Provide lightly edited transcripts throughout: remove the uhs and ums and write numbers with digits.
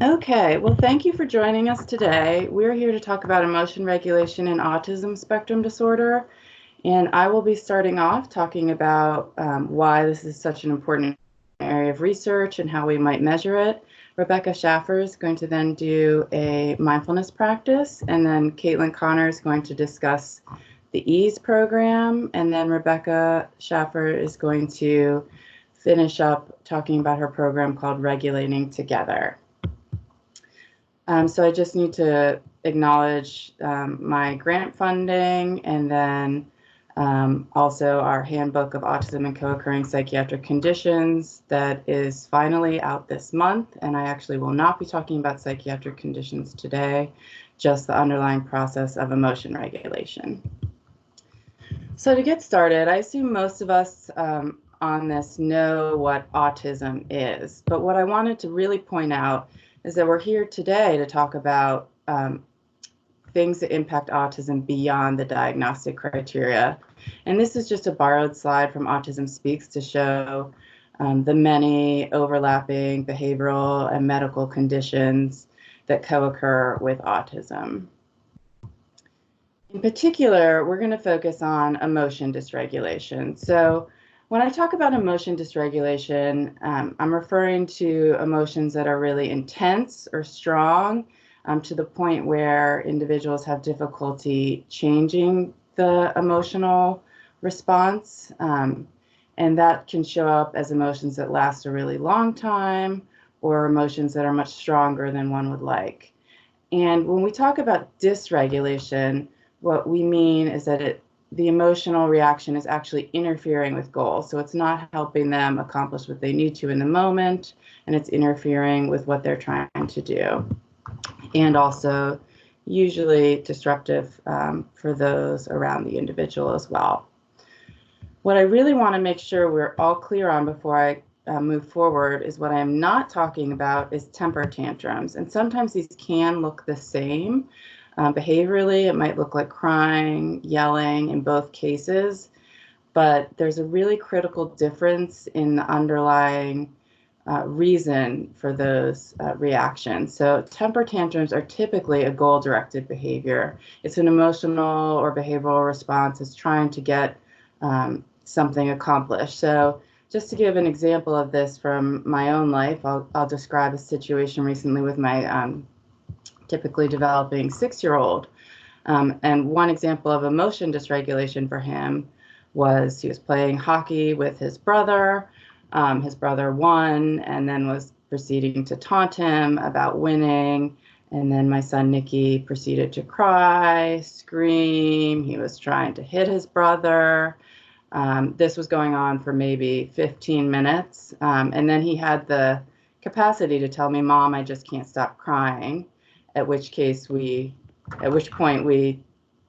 Okay, well, thank you for joining us today. We're here to talk about emotion regulation in autism spectrum disorder, and I will be starting off talking about why this is such an important area of research and how we might measure it. Rebecca Schaffer is going to then do a mindfulness practice, and then Caitlin Connor is going to discuss the EASE program, and then Rebecca Schaffer is going to finish up talking about her program called Regulating Together. So I just need to acknowledge my grant funding, and then also our handbook of autism and co-occurring psychiatric conditions that is finally out this month. And I actually will not be talking about psychiatric conditions today, just the underlying process of emotion regulation. So to get started, I assume most of us on this know what autism is, but what I wanted to really point out is that we're here today to talk about things that impact autism beyond the diagnostic criteria. And this is just a borrowed slide from Autism Speaks to show the many overlapping behavioral and medical conditions that co-occur with autism. In particular, we're going to focus on emotion dysregulation. So when I talk about emotion dysregulation, I'm referring to emotions that are really intense or strong to the point where individuals have difficulty changing the emotional response. And that can show up as emotions that last a really long time or emotions that are much stronger than one would like. And when we talk about dysregulation, what we mean is that the emotional reaction is actually interfering with goals. So it's not helping them accomplish what they need to in the moment, and it's interfering with what they're trying to do. And also usually disruptive for those around the individual as well. What I really want to make sure we're all clear on before I move forward is what I am not talking about is temper tantrums. And sometimes these can look the same. Behaviorally, it might look like crying, yelling in both cases, but there's a really critical difference in the underlying reason for those reactions. So temper tantrums are typically a goal-directed behavior. It's an emotional or behavioral response. It's trying to get something accomplished. So just to give an example of this from my own life, I'll describe a situation recently with my typically developing 6-year-old. And one example of emotion dysregulation for him was he was playing hockey with his brother. His brother won and then was proceeding to taunt him about winning. And then my son, Nikki, proceeded to cry, scream. He was trying to hit his brother. This was going on for maybe 15 minutes. And then he had the capacity to tell me, "Mom, I just can't stop crying." At which point we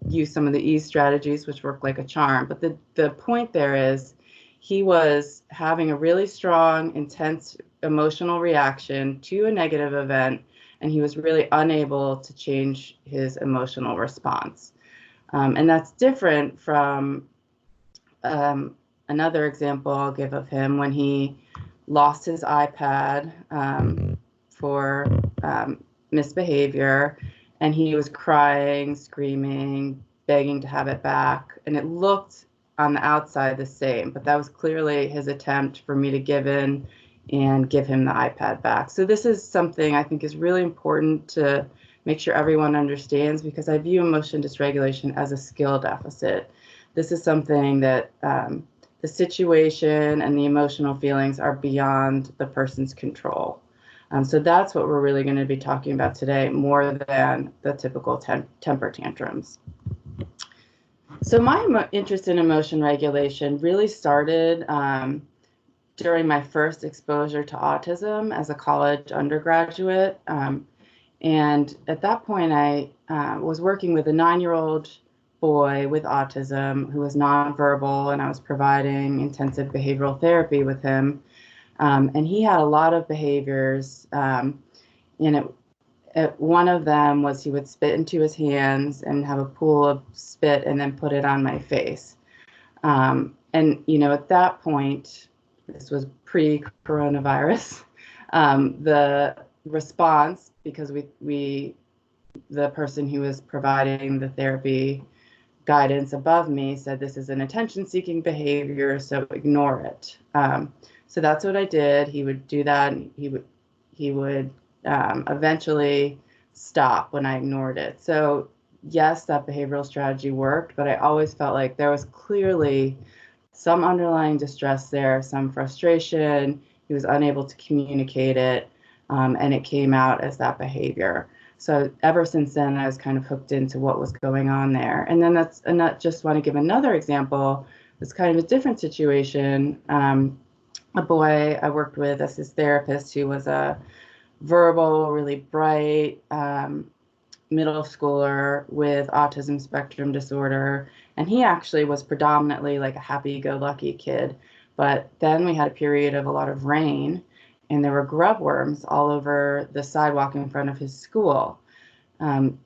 use some of the ease strategies, which work like a charm. But the point there is he was having a really strong, intense emotional reaction to a negative event, and he was really unable to change his emotional response. And that's different from another example I'll give of him when he lost his iPad for misbehavior, and he was crying, screaming, begging to have it back, and it looked on the outside the same, but that was clearly his attempt for me to give in and give him the iPad back. So this is something I think is really important to make sure everyone understands, because I view emotion dysregulation as a skill deficit. This is something that the situation and the emotional feelings are beyond the person's control. So that's what we're really going to be talking about today, more than the typical temper tantrums. So my interest in emotion regulation really started during my first exposure to autism as a college undergraduate. And at that point, I was working with a 9-year-old boy with autism who was nonverbal, and I was providing intensive behavioral therapy with him. And he had a lot of behaviors, and one of them was he would spit into his hands and have a pool of spit and then put it on my face. And, at that point, this was pre-coronavirus, the response, because the person who was providing the therapy guidance above me said, this is an attention-seeking behavior, so ignore it. So that's what I did. He would do that, and he would eventually stop when I ignored it. So yes, that behavioral strategy worked, but I always felt like there was clearly some underlying distress there, some frustration. He was unable to communicate it, and it came out as that behavior. So ever since then, I was kind of hooked into what was going on there. And then I just want to give another example. It's kind of a different situation. A boy I worked with as his therapist, who was a verbal, really bright middle schooler with autism spectrum disorder. And he actually was predominantly like a happy-go-lucky kid. But then we had a period of a lot of rain, and there were grub worms all over the sidewalk in front of his school. And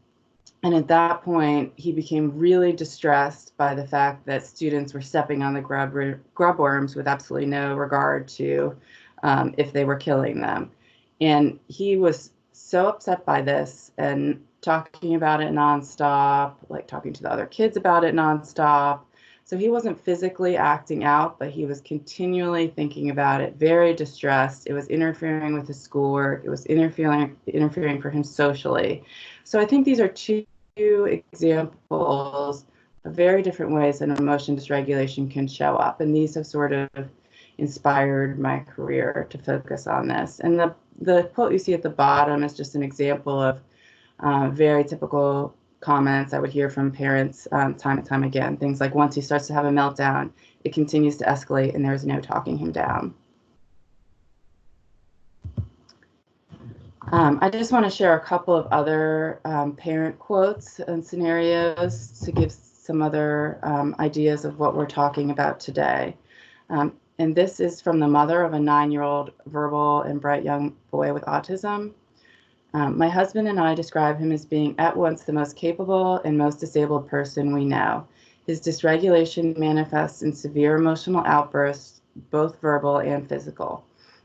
at that point, he became really distressed by the fact that students were stepping on the grub worms with absolutely no regard to if they were killing them. And he was so upset by this and talking about it nonstop, like talking to the other kids about it nonstop. So he wasn't physically acting out, but he was continually thinking about it, very distressed. It was interfering with his schoolwork. It was interfering for him socially. So I think these are two examples of very different ways that emotion dysregulation can show up. And these have sort of inspired my career to focus on this. And the quote you see at the bottom is just an example of very typical comments I would hear from parents time and time again. Things like, once he starts to have a meltdown, it continues to escalate and there's no talking him down. I just want to share a couple of other parent quotes and scenarios to give some other ideas of what we're talking about today. And this is from the mother of a 9-year-old verbal and bright young boy with autism. My husband and I describe him as being at once the most capable and most disabled person we know. His dysregulation manifests in severe emotional outbursts, both verbal and physical.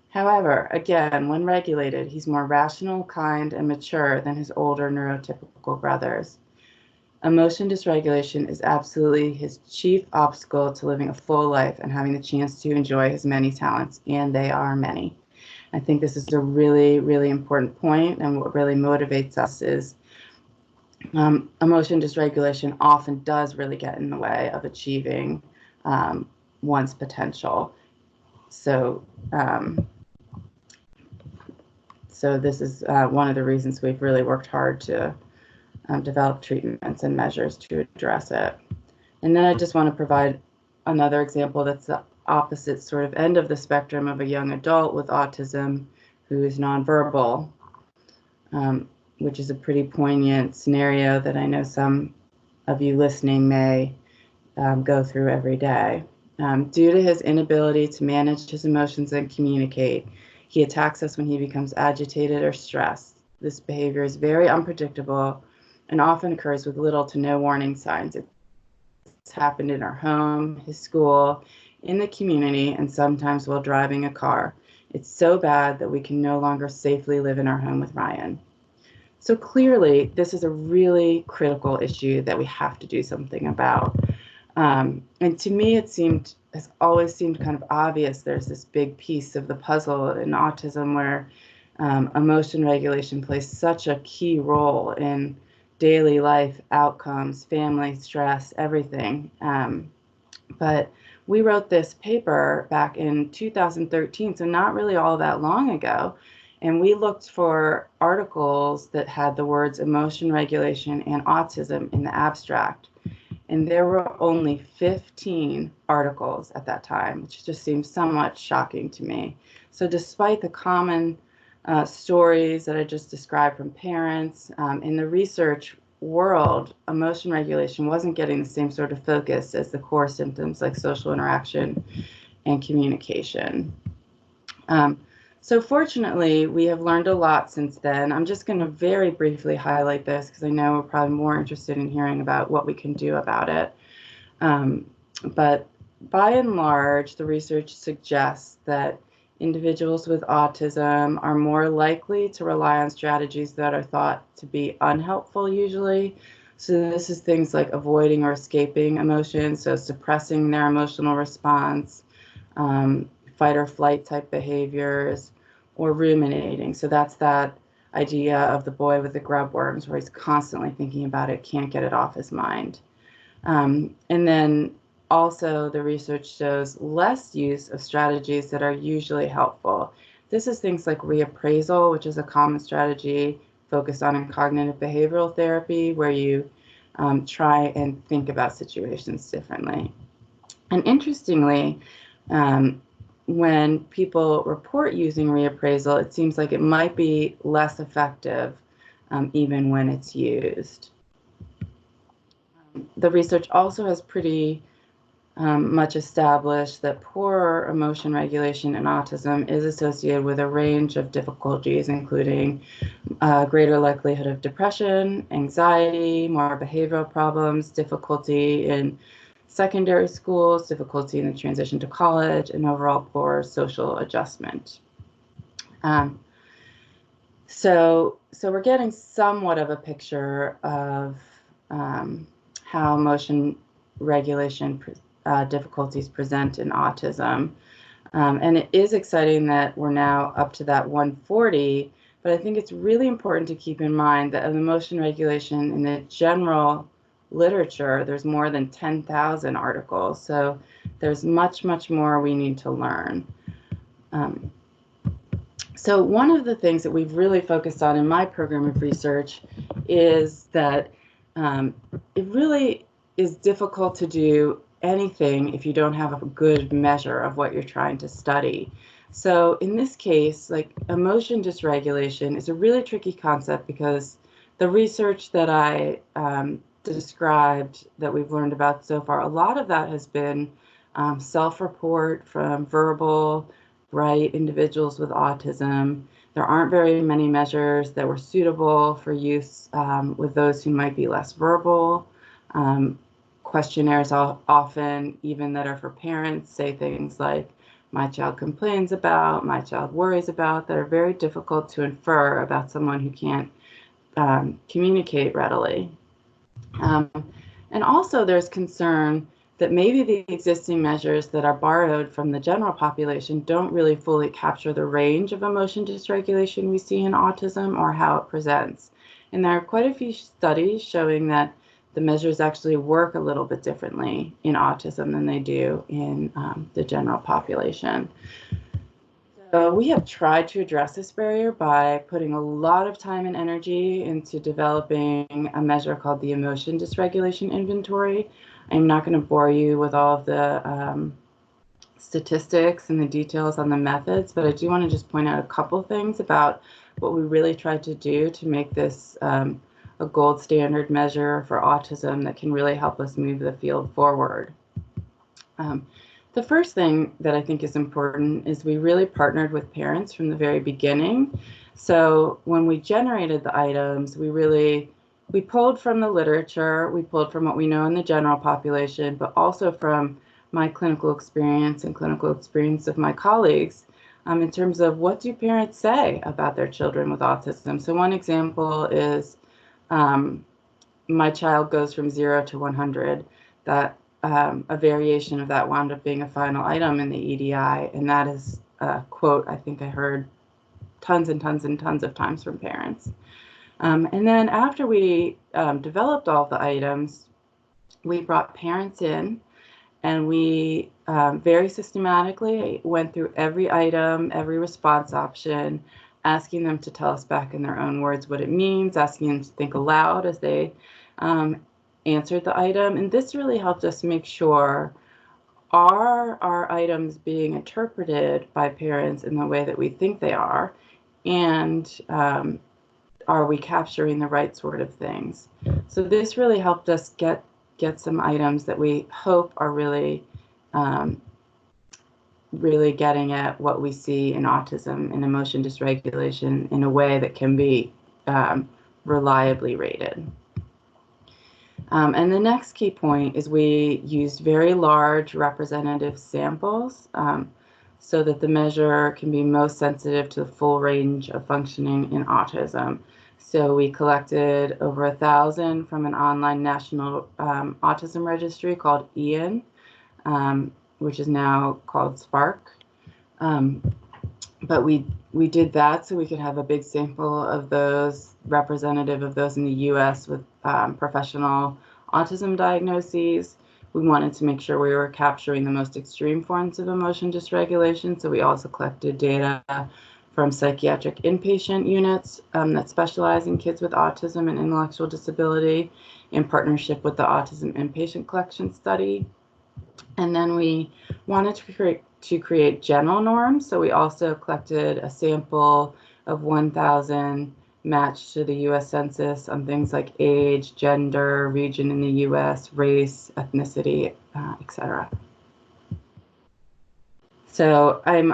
However, again, when regulated, he's more rational, kind, and mature than his older neurotypical brothers. Emotion dysregulation is absolutely his chief obstacle to living a full life and having the chance to enjoy his many talents, and they are many. I think this is a really, really important point, and what really motivates us is emotion dysregulation often does really get in the way of achieving one's potential. So this is one of the reasons we've really worked hard to develop treatments and measures to address it. And then I just want to provide another example that's the opposite sort of end of the spectrum of a young adult with autism who is nonverbal, which is a pretty poignant scenario that I know some of you listening may go through every day. Due to his inability to manage his emotions and communicate, he attacks us when he becomes agitated or stressed. This behavior is very unpredictable and often occurs with little to no warning signs. It's happened in our home, his school, in the community, and sometimes while driving a car. It's so bad that we can no longer safely live in our home with Ryan. So clearly, this is a really critical issue that we have to do something about. And to me, has always seemed kind of obvious. There's this big piece of the puzzle in autism where emotion regulation plays such a key role in daily life outcomes, family stress, everything. But we wrote this paper back in 2013, so not really all that long ago. And we looked for articles that had the words emotion regulation and autism in the abstract. And there were only 15 articles at that time, which just seems somewhat shocking to me. So despite the common stories that I just described from parents, in the research world, emotion regulation wasn't getting the same sort of focus as the core symptoms like social interaction and communication. So fortunately, we have learned a lot since then. I'm just going to very briefly highlight this because I know we're probably more interested in hearing about what we can do about it. But by and large, the research suggests that individuals with autism are more likely to rely on strategies that are thought to be unhelpful usually. So this is things like avoiding or escaping emotions, so suppressing their emotional response, fight or flight type behaviors, or ruminating. So that's that idea of the boy with the grub worms where he's constantly thinking about it, can't get it off his mind. And then also the research shows less use of strategies that are usually helpful. This is things like reappraisal, which is a common strategy focused on in cognitive behavioral therapy, where you try and think about situations differently. And interestingly, when people report using reappraisal, it seems like it might be less effective even when it's used. The research also has pretty much established that poor emotion regulation in autism is associated with a range of difficulties, including greater likelihood of depression, anxiety, more behavioral problems, difficulty in secondary schools, difficulty in the transition to college, and overall poor social adjustment. So we're getting somewhat of a picture of how emotion regulation difficulties present in autism. And it is exciting that we're now up to that 140, but I think it's really important to keep in mind that of emotion regulation in the general literature, there's more than 10,000 articles. So there's much, much more we need to learn. So one of the things that we've really focused on in my program of research is that it really is difficult to do anything if you don't have a good measure of what you're trying to study. So in this case, like emotion dysregulation is a really tricky concept because the research that I described that we've learned about so far, a lot of that has been self-report from verbal, bright individuals with autism. There aren't very many measures that were suitable for use with those who might be less verbal. Questionnaires often, even that are for parents, say things like, my child complains about, my child worries about, that are very difficult to infer about someone who can't communicate readily. And also there's concern that maybe the existing measures that are borrowed from the general population don't really fully capture the range of emotion dysregulation we see in autism or how it presents. And there are quite a few studies showing that the measures actually work a little bit differently in autism than they do in the general population. So we have tried to address this barrier by putting a lot of time and energy into developing a measure called the Emotion Dysregulation Inventory. I'm not going to bore you with all of the statistics and the details on the methods, but I do want to just point out a couple things about what we really tried to do to make this a gold standard measure for autism that can really help us move the field forward. The first thing that I think is important is we really partnered with parents from the very beginning. So when we generated the items, we pulled from the literature, we pulled from what we know in the general population, but also from my clinical experience and clinical experience of my colleagues in terms of what do parents say about their children with autism. So one example is my child goes from 0 to 100. That a variation of that wound up being a final item in the EDI, and that is a quote I think I heard tons and tons and tons of times from parents. And then after we developed all the items, we brought parents in and we very systematically went through every item, every response option, asking them to tell us back in their own words what it means, asking them to think aloud as they answered the item. And this really helped us make sure, are our items being interpreted by parents in the way that we think they are? And are we capturing the right sort of things? So this really helped us get some items that we hope are really really getting at what we see in autism and emotion dysregulation in a way that can be reliably rated. And the next key point is we used very large representative samples. so that the measure can be most sensitive to the full range of functioning in autism. So we collected over 1,000 from an online national autism registry called IAN, which is now called Spark. But we did that so we could have a big sample of those, representative of those in the US with professional autism diagnoses. We wanted to make sure we were capturing the most extreme forms of emotion dysregulation, so we also collected data from psychiatric inpatient units that specialize in kids with autism and intellectual disability in partnership with the Autism Inpatient Collection Study. And then we wanted to create general norms, so we also collected a sample of 1,000 matched to the US Census on things like age, gender, region in the US, race, ethnicity, etc. So I'm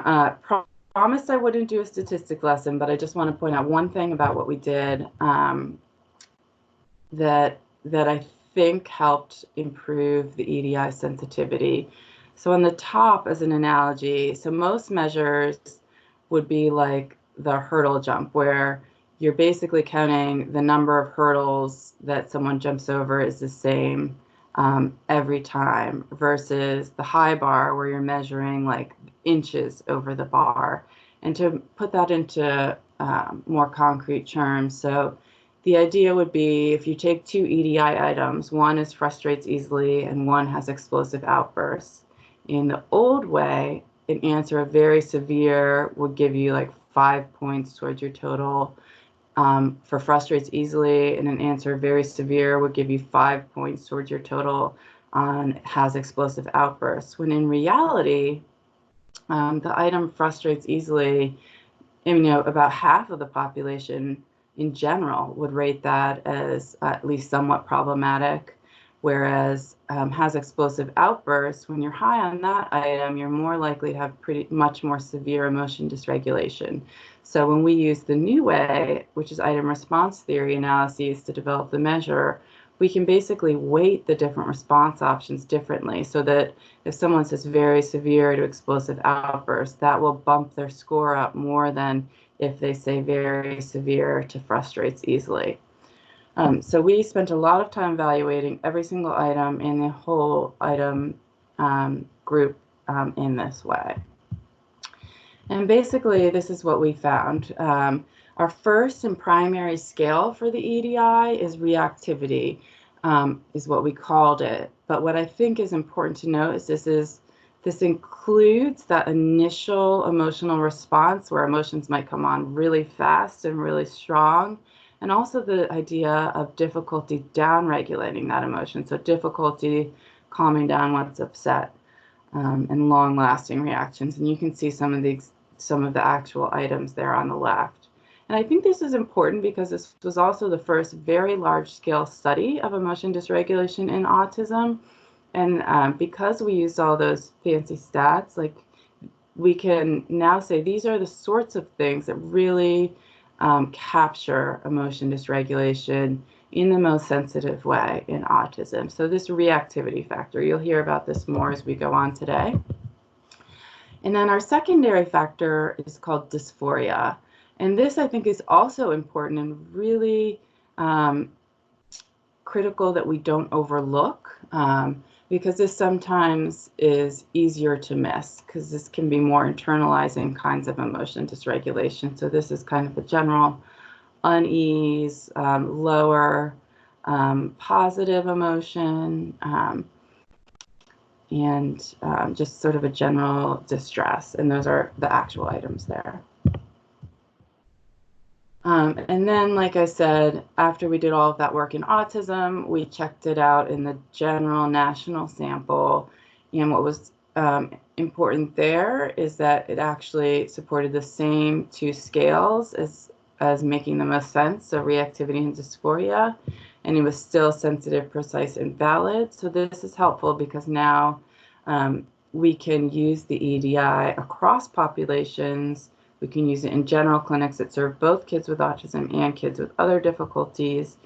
promised I wouldn't do a statistic lesson, but I just want to point out one thing about what we did that I think helped improve the EDI sensitivity. So on the top, as an analogy, so most measures would be like the hurdle jump, where you're basically counting the number of hurdles that someone jumps over is the same every time, versus the high bar where you're measuring like inches over the bar. And to put that into more concrete terms, so the idea would be if you take two EDI items, one is frustrates easily and one has explosive outbursts. In the old way, an answer of very severe would give you like 5 points towards your total for frustrates easily, and an answer very severe would give you 5 points towards your total on has explosive outbursts. When in reality, the item frustrates easily, about half of the population in general would rate that as at least somewhat problematic, whereas has explosive outbursts, when you're high on that item, you're more likely to have much more severe emotion dysregulation. So when we use the new way, which is item response theory analyses to develop the measure, we can basically weight the different response options differently, so that if someone says very severe to explosive outbursts, that will bump their score up more than if they say very severe to frustrates easily. So we spent a lot of time evaluating every single item in the whole item group in this way. And basically, this is what we found. Our first and primary scale for the EDI is reactivity, is what we called it. But what I think is important to note is this includes that initial emotional response where emotions might come on really fast and really strong, and also the idea of difficulty down-regulating that emotion, so difficulty calming down what's upset, and long-lasting reactions. And you can see some of the actual items there on the left. And I think this is important because this was also the first very large-scale study of emotion dysregulation in autism. And because we used all those fancy stats, like we can now say these are the sorts of things that really capture emotion dysregulation in the most sensitive way in autism. So this reactivity factor, you'll hear about this more as we go on today. And then our secondary factor is called dysphoria. And this, I think, is also important and really critical that we don't overlook, because this sometimes is easier to miss, because this can be more internalizing kinds of emotion dysregulation. So this is kind of a general unease, lower positive emotion, and just sort of a general distress. And those are the actual items there. And then, like I said, after we did all of that work in autism, we checked it out in the general national sample. And what was important there is that it actually supported the same two scales as making the most sense, so reactivity and dysphoria. And it was still sensitive, precise, and valid. So this is helpful because now we can use the EDI across populations. We can use it in general clinics that serve both kids with autism and kids with other difficulties.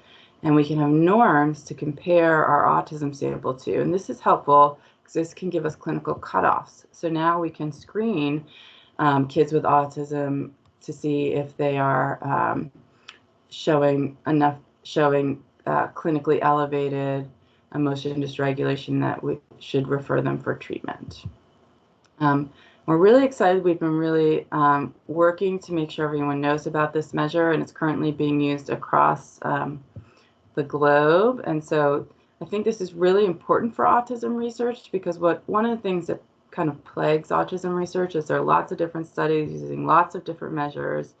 And we can have norms to compare our autism sample to. And this is helpful this can give us clinical cutoffs. So now we can screen kids with autism to see if they are showing clinically elevated emotion dysregulation that we should refer them for treatment. We're really excited. We've been really working to make sure everyone knows about this measure, and it's currently being used across the globe. And so I think this is really important for autism research, because one of the things that kind of plagues autism research is there are lots of different studies using lots of different measures.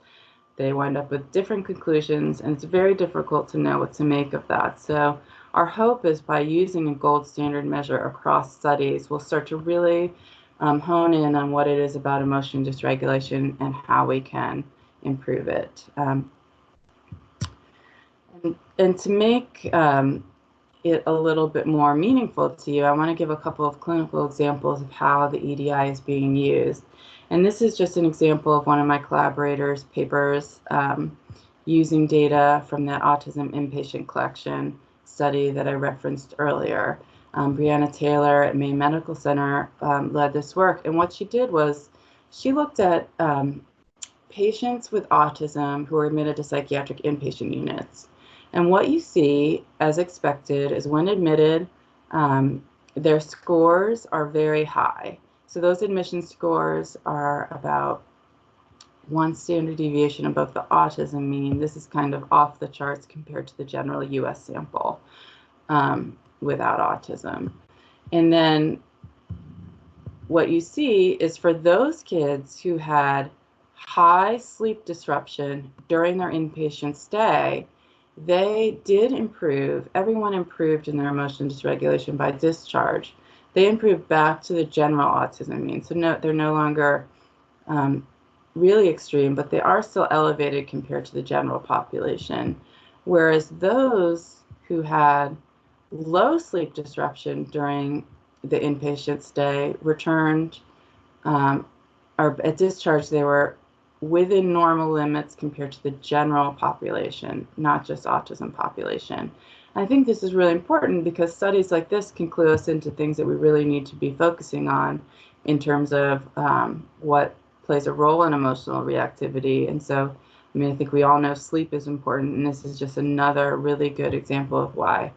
They wind up with different conclusions, and it's very difficult to know what to make of that. So our hope is by using a gold standard measure across studies, we'll start to really hone in on what it is about emotion dysregulation and how we can improve it. And to make it a little bit more meaningful to you, I want to give a couple of clinical examples of how the EDI is being used. And this is just an example of one of my collaborators' papers using data from that autism inpatient collection study that I referenced earlier. Brianna Taylor at Maine Medical Center led this work. And what she did was she looked at patients with autism who are admitted to psychiatric inpatient units. And what you see, as expected, is when admitted, their scores are very high. So those admission scores are about 1 standard deviation above the autism mean. This is kind of off the charts compared to the general US sample without autism. And then what you see is for those kids who had high sleep disruption during their inpatient stay, they did improve. Everyone improved in their emotion dysregulation by discharge. They improved back to the general autism mean. So no, they're no longer really extreme, but they are still elevated compared to the general population. Whereas those who had low sleep disruption during the inpatient stay returned, or at discharge, they were within normal limits compared to the general population, not just autism population. I think this is really important because studies like this can clue us into things that we really need to be focusing on in terms of what plays a role in emotional reactivity. And so, I mean, I think we all know sleep is important, and this is just another really good example of why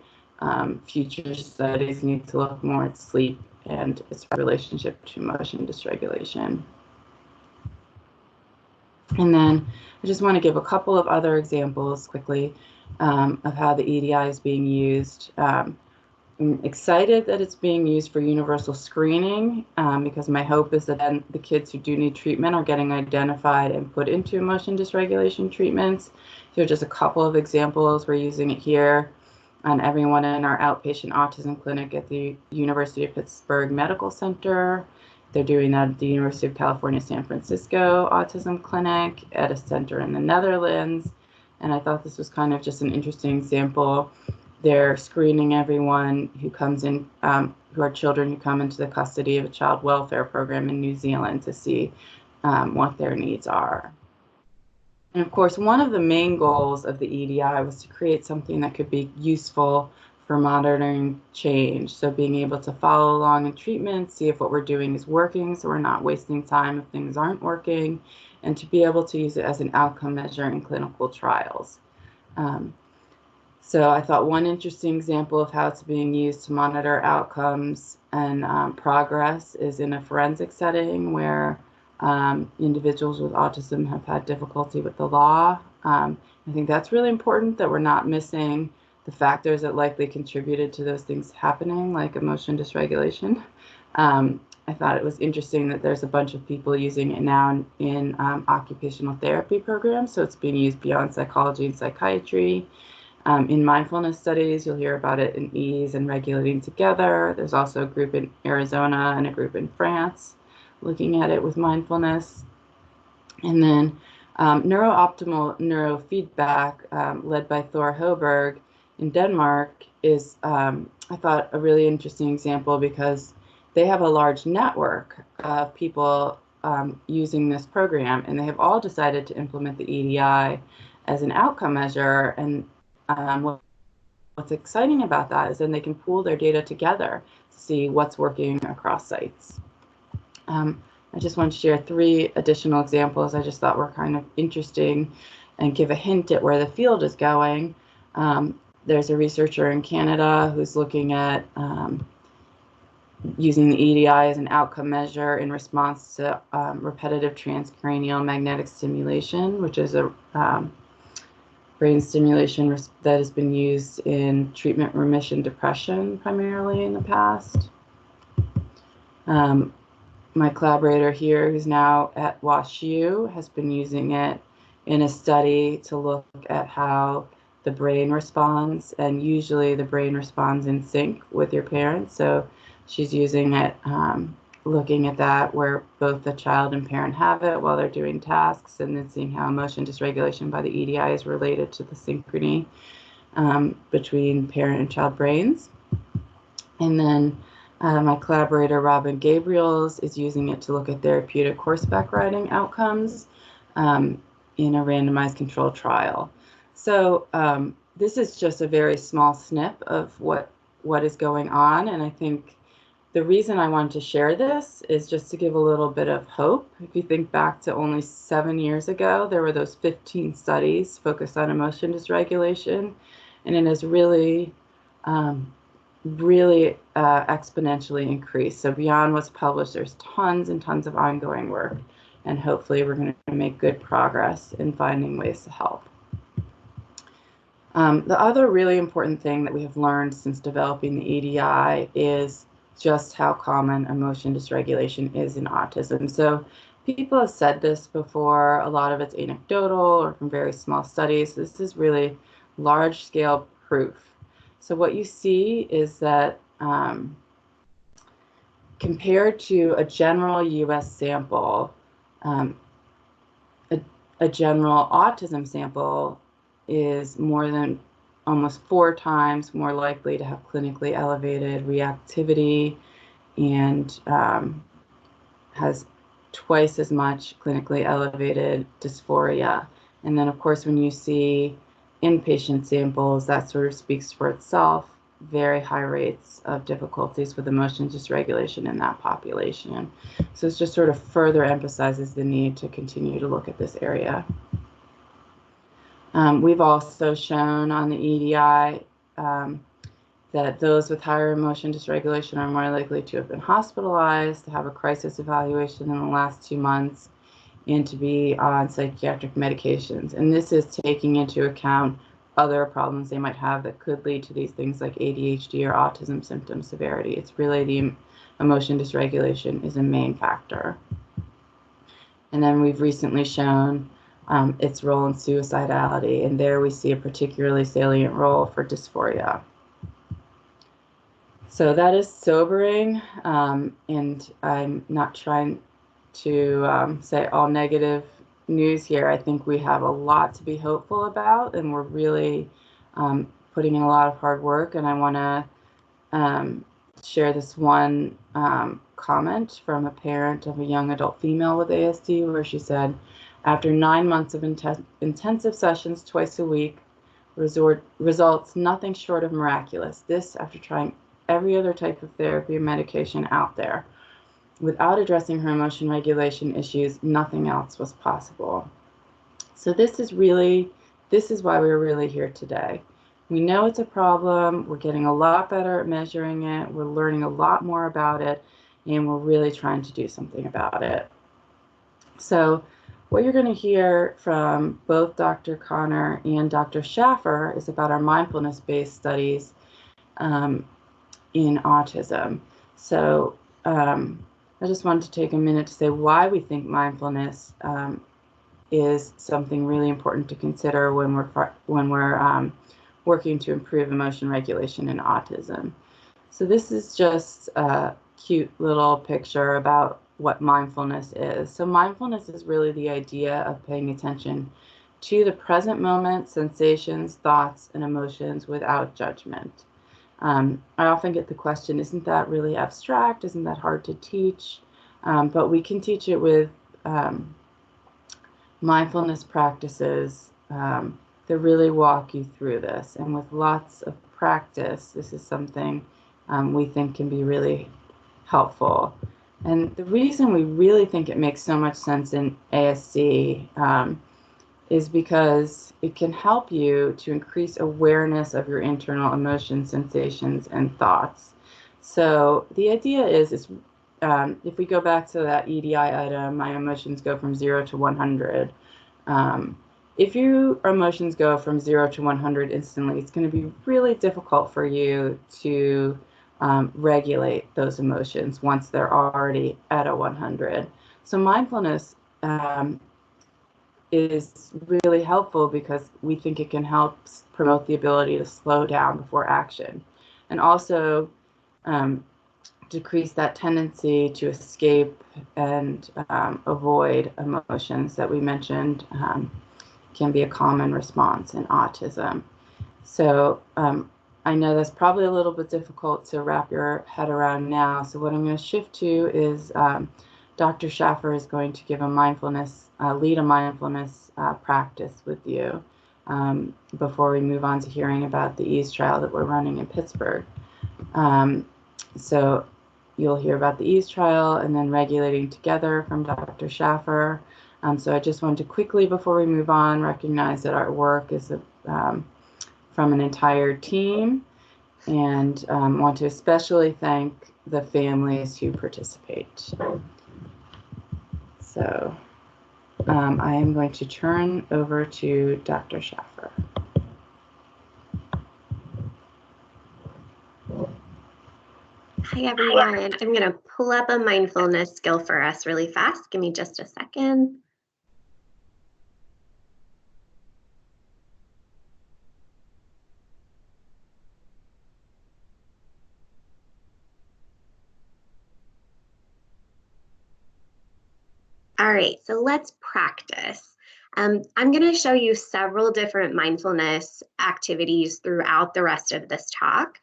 future studies need to look more at sleep and its relationship to emotion dysregulation. And then I just want to give a couple of other examples quickly of how the EDI is being used. I'm excited that it's being used for universal screening because my hope is that then the kids who do need treatment are getting identified and put into emotion dysregulation treatments. So just a couple of examples. We're using it here on everyone in our outpatient autism clinic at the University of Pittsburgh Medical Center. They're doing that at the University of California, San Francisco Autism Clinic, at a center in the Netherlands. And I thought this was kind of just an interesting example. They're screening everyone who comes in, who are children who come into the custody of a child welfare program in New Zealand to see what their needs are. And of course, one of the main goals of the EDI was to create something that could be useful for monitoring change. So being able to follow along in treatment, see if what we're doing is working, so we're not wasting time if things aren't working, and to be able to use it as an outcome measure in clinical trials. So I thought one interesting example of how it's being used to monitor outcomes and progress is in a forensic setting where individuals with autism have had difficulty with the law. I think that's really important, that we're not missing the factors that likely contributed to those things happening, like emotion dysregulation. I thought it was interesting that there's a bunch of people using it now in occupational therapy programs, so it's being used beyond psychology and psychiatry. In mindfulness studies, you'll hear about it in ease and regulating together. There's also a group in Arizona and a group in France looking at it with mindfulness. And then neurooptimal neurofeedback, led by Thor Hoberg in Denmark, is, I thought, a really interesting example because they have a large network of people using this program, and they have all decided to implement the EDI as an outcome measure. And what what's exciting about that is then they can pool their data together to see what's working across sites. I just want to share 3 additional examples I just thought were kind of interesting and give a hint at where the field is going. There's a researcher in Canada who's looking at using the EDI as an outcome measure in response to repetitive transcranial magnetic stimulation, which is a brain stimulation that has been used in treatment remission depression primarily in the past. My collaborator here, who's now at WashU, has been using it in a study to look at how the brain responds, and usually the brain responds in sync with your parents. So she's using it, looking at that where both the child and parent have it while they're doing tasks, and then seeing how emotion dysregulation by the EDI is related to the synchrony between parent and child brains. And then my collaborator, Robin Gabriels, is using it to look at therapeutic horseback riding outcomes in a randomized controlled trial. So this is just a very small snip of what is going on. And I think the reason I wanted to share this is just to give a little bit of hope. If you think back to only 7 years ago, there were those 15 studies focused on emotion dysregulation, and it has really exponentially increased. So beyond what's published, there's tons and tons of ongoing work, and hopefully we're going to make good progress in finding ways to help. The other really important thing that we have learned since developing the EDI is just how common emotion dysregulation is in autism. So people have said this before, a lot of it's anecdotal or from very small studies. This is really large-scale proof. So what you see is that compared to a general US sample, a general autism sample is more than almost 4 times more likely to have clinically elevated reactivity and has twice as much clinically elevated dysphoria. And then, of course, when you see inpatient samples, that sort of speaks for itself. Very high rates of difficulties with emotion dysregulation in that population. So it just sort of further emphasizes the need to continue to look at this area. We've also shown on the EDI that those with higher emotion dysregulation are more likely to have been hospitalized, to have a crisis evaluation in the last 2 months, and to be on psychiatric medications. And this is taking into account other problems they might have that could lead to these things like ADHD or autism symptom severity. It's really the emotion dysregulation is a main factor. And then we've recently shown its role in suicidality, and there we see a particularly salient role for dysphoria. So that is sobering, and I'm not trying to say all negative news here. I think we have a lot to be hopeful about, and we're really putting in a lot of hard work. And I want to share this one comment from a parent of a young adult female with ASD, where she said, after 9 months of intensive sessions twice a week, results nothing short of miraculous. This after trying every other type of therapy and medication out there. Without addressing her emotion regulation issues, nothing else was possible. So this is why we're really here today. We know it's a problem. We're getting a lot better at measuring it. We're learning a lot more about it, and we're really trying to do something about it. So what you're going to hear from both Dr. Connor and Dr. Schaffer is about our mindfulness-based studies in autism. So I just wanted to take a minute to say why we think mindfulness is something really important to consider when we're working to improve emotion regulation in autism. So this is just a cute little picture about what mindfulness is. So mindfulness is really the idea of paying attention to the present moment, sensations, thoughts, and emotions without judgment. I often get the question, isn't that really abstract? Isn't that hard to teach? But we can teach it with mindfulness practices that really walk you through this, and with lots of practice, this is something we think can be really helpful. And the reason we really think it makes so much sense in ASD is because it can help you to increase awareness of your internal emotions, sensations, and thoughts. So the idea is if we go back to that EDI item, my emotions go from 0 to 100. If your emotions go from 0 to 100 instantly, it's going to be really difficult for you to regulate those emotions once they're already at a 100. So mindfulness is really helpful because we think it can help promote the ability to slow down before action, and also decrease that tendency to escape and avoid emotions that we mentioned can be a common response in autism. So I know that's probably a little bit difficult to wrap your head around now. So what I'm going to shift to is Dr. Schaffer is going to give a mindfulness, lead a mindfulness practice with you before we move on to hearing about the EASE trial that we're running in Pittsburgh. So you'll hear about the EASE trial and then regulating together from Dr. Schaffer. So I just wanted to quickly, before we move on, recognize that our work is from an entire team, and want to especially thank the families who participate. So I am going to turn over to Dr. Schaffer. Hi, everyone. I'm going to pull up a mindfulness skill for us really fast. Give me just a second. All right, so let's practice. I'm going to show you several different mindfulness activities throughout the rest of this talk.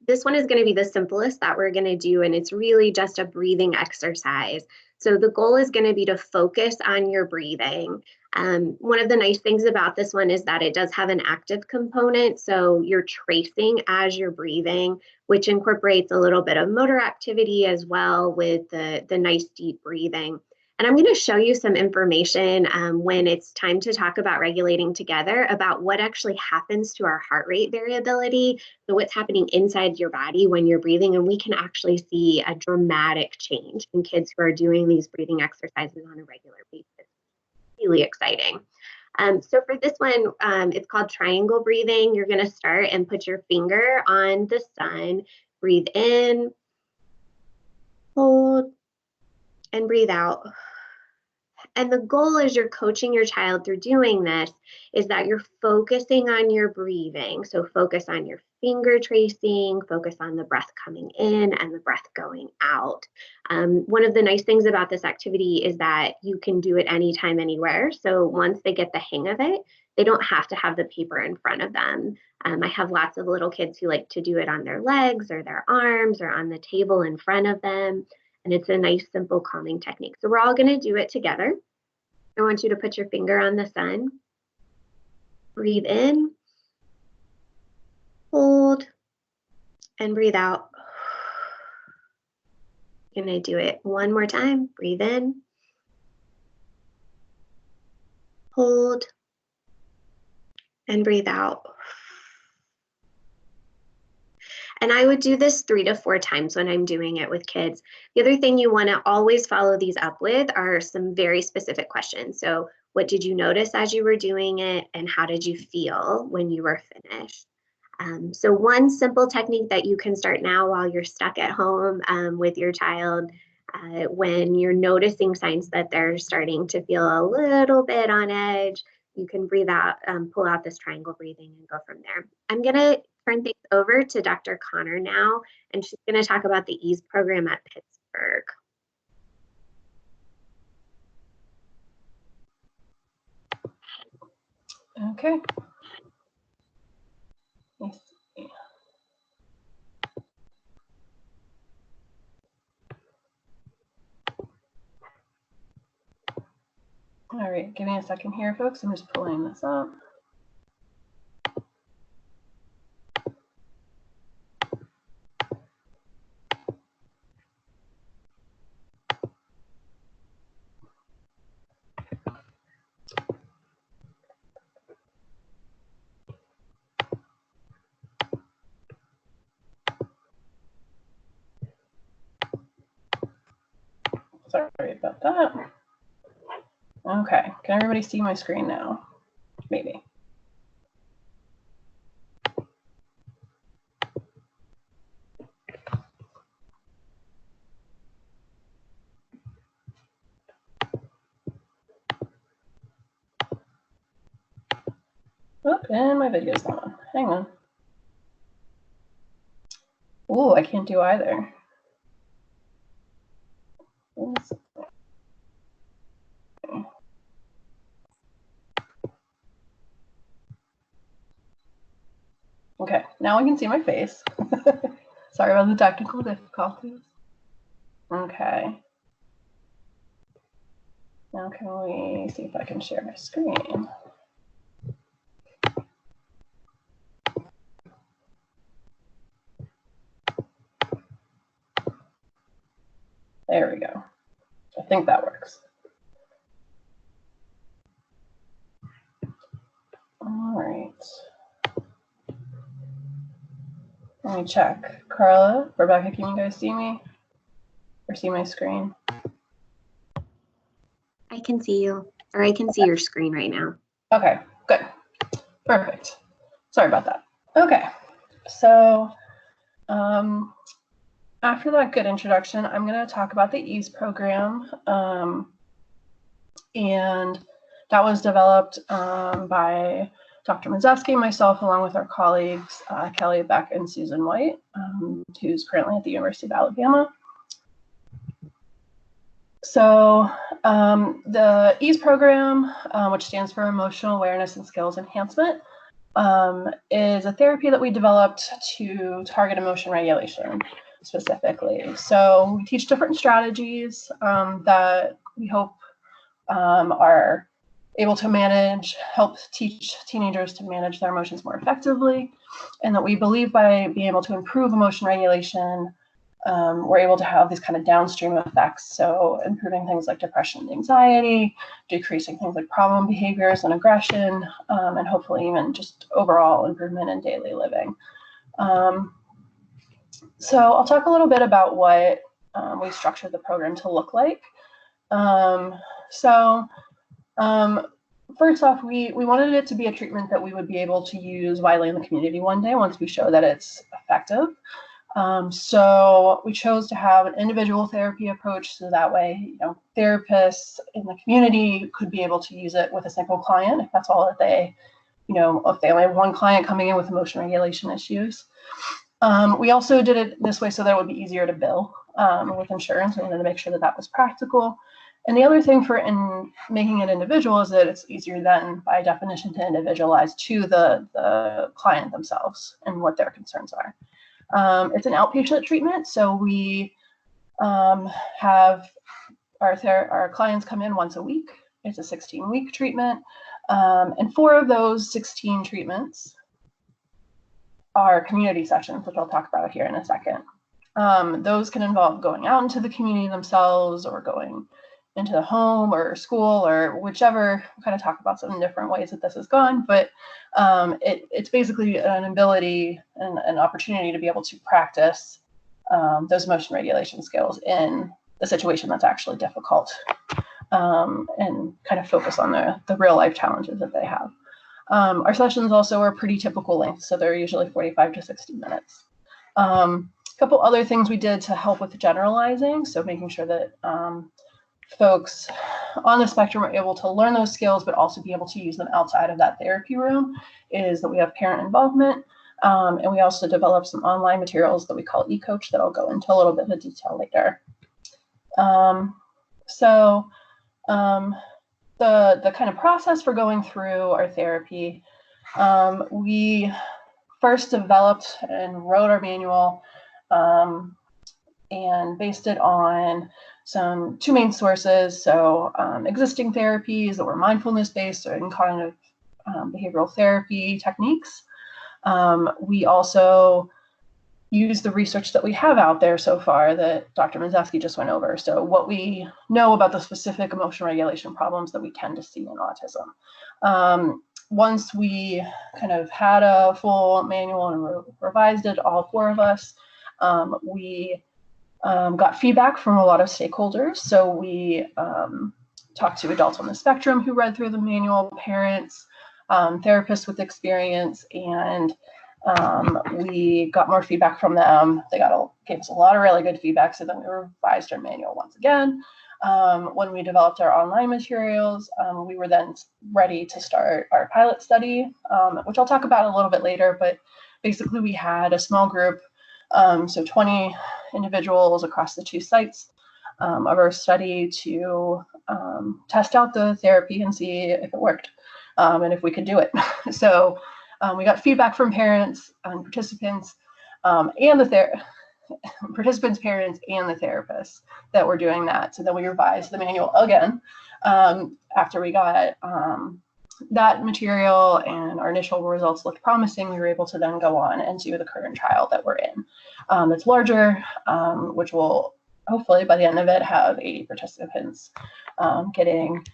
This one is going to be the simplest that we're going to do, and it's really just a breathing exercise. So the goal is going to be to focus on your breathing. One of the nice things about this one is that it does have an active component, so you're tracing as you're breathing, which incorporates a little bit of motor activity as well with the nice deep breathing. And I'm going to show you some information when it's time to talk about regulating together about what actually happens to our heart rate variability, so what's happening inside your body when you're breathing, and we can actually see a dramatic change in kids who are doing these breathing exercises on a regular basis. Really exciting. So for this one, it's called triangle breathing. You're going to start and put your finger on the sun, breathe in, hold, and breathe out. And the goal as you're coaching your child through doing this is that you're focusing on your breathing. So focus on your finger tracing, focus on the breath coming in and the breath going out. One of the nice things about this activity is that you can do it anytime, anywhere. So once they get the hang of it, they don't have to have the paper in front of them. I have lots of little kids who like to do it on their legs or their arms or on the table in front of them. And it's a nice, simple calming technique. So we're all going to do it together. I want you to put your finger on the sun, breathe in, hold, and breathe out. I'm going to do it one more time. Breathe in, hold, and breathe out. And I would do this 3 to 4 times when I'm doing it with kids. The other thing you want to always follow these up with are some very specific questions. So what did you notice as you were doing it, and how did you feel when you were finished? So one simple technique that you can start now while you're stuck at home with your child, when you're noticing signs that they're starting to feel a little bit on edge, you can breathe out, pull out this triangle breathing and go from there. I'm going to turn things over to Dr. Connor now, and she's going to talk about the EASE program at Pittsburgh. Okay. All right, give me a second here, folks. I'm just pulling this up. Sorry about that. Okay, can everybody see my screen now? Maybe. Oh, and my video's not on. Hang on. Oh, I can't do either. Okay, now I can see my face. Sorry about the technical difficulties. Okay. Now can we see if I can share my screen? There we go. I think that works. All right. Let me check. Carla, Rebecca, can you guys see me or see my screen? I can see you, or I can see your screen right now. Okay, good. Perfect. Sorry about that. Okay, so after that good introduction, I'm going to talk about the EASE program. And that was developed by Dr. Mazewski and myself, along with our colleagues, Kelly Beck and Susan White, who's currently at the University of Alabama. So the EASE program, which stands for Emotional Awareness and Skills Enhancement, is a therapy that we developed to target emotion regulation specifically. So we teach different strategies that we hope are able to help teach teenagers to manage their emotions more effectively, and that we believe by being able to improve emotion regulation, we're able to have these kind of downstream effects. So improving things like depression and anxiety, decreasing things like problem behaviors and aggression, and hopefully even just overall improvement in daily living. So I'll talk a little bit about what we structured the program to look like. First off, we wanted it to be a treatment that we would be able to use widely in the community one day once we show that it's effective. So we chose to have an individual therapy approach, so that way, therapists in the community could be able to use it with a single client if that's all that they, if they only have one client coming in with emotion regulation issues. We also did it this way so that it would be easier to bill with insurance. We wanted to make sure that that was practical. And the other thing in making it individual is that it's easier then, by definition, to individualize to the client themselves and what their concerns are. It's an outpatient treatment, so we have our clients come in once a week. It's a 16-week treatment, and 4 of those 16 treatments are community sessions, which I'll talk about here in a second. Those can involve going out into the community themselves, or going into the home or school, or whichever. We'll kind of talk about some different ways that this has gone, but it's basically an ability and an opportunity to be able to practice those emotion regulation skills in a situation that's actually difficult, and kind of focus on the real life challenges that they have. Our sessions also are pretty typical length, so they're usually 45 to 60 minutes. A couple other things we did to help with generalizing, so making sure that folks on the spectrum are able to learn those skills, but also be able to use them outside of that therapy room, is that we have parent involvement. And we also develop some online materials that we call eCoach that I'll go into a little bit of detail later. The kind of process for going through our therapy, we first developed and wrote our manual and based it on 2 main sources. So existing therapies that were mindfulness based and cognitive behavioral therapy techniques. We also use the research that we have out there so far that Dr. Mazewski just went over. So what we know about the specific emotion regulation problems that we tend to see in autism. Once we kind of had a full manual and revised it, all 4 of us, we got feedback from a lot of stakeholders. So we talked to adults on the spectrum who read through the manual, parents, therapists with experience, and we got more feedback from them. They gave us a lot of really good feedback, so then we revised our manual once again. When we developed our online materials, we were then ready to start our pilot study, which I'll talk about a little bit later, but basically we had a small group, so 20 individuals across the 2 sites of our study to test out the therapy and see if it worked and if we could do it. So we got feedback from parents and participants and the participants, parents, and the therapists that were doing that. So then we revised the manual again after we got that material and our initial results looked promising. We were able to then go on and do the current trial that we're in. It's larger, which will hopefully by the end of it have 80 participants getting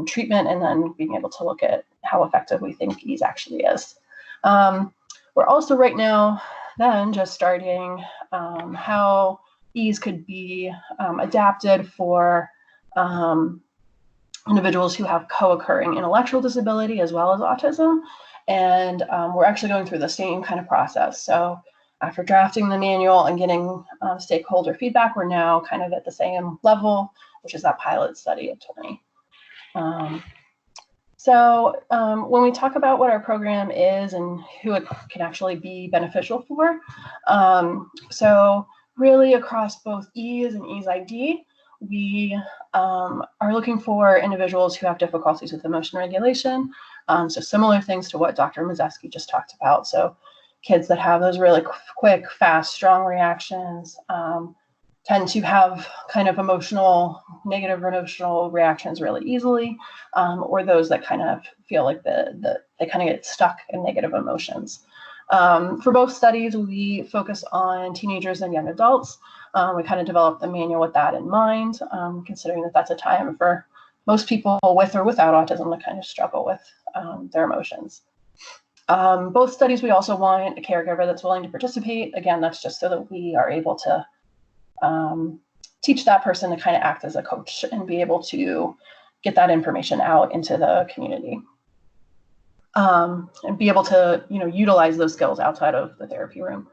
treatment and then being able to look at how effective we think ease actually is. We're also right now then just starting how ease could be adapted for individuals who have co-occurring intellectual disability as well as autism. And we're actually going through the same kind of process. So after drafting the manual and getting stakeholder feedback, we're now kind of at the same level, which is that pilot study of 20. So when we talk about what our program is and who it can actually be beneficial for, so really across both EASE and EASE ID, we are looking for individuals who have difficulties with emotion regulation. So similar things to what Dr. Mazeski just talked about. So kids that have those really quick, fast, strong reactions tend to have kind of negative emotional reactions really easily, or those that kind of feel like they kind of get stuck in negative emotions. For both studies, we focus on teenagers and young adults. We kind of developed the manual with that in mind, considering that that's a time for most people with or without autism to kind of struggle with their emotions. Both studies, we also want a caregiver that's willing to participate. Again, that's just so that we are able to teach that person to kind of act as a coach and be able to get that information out into the community. And be able to, utilize those skills outside of the therapy room.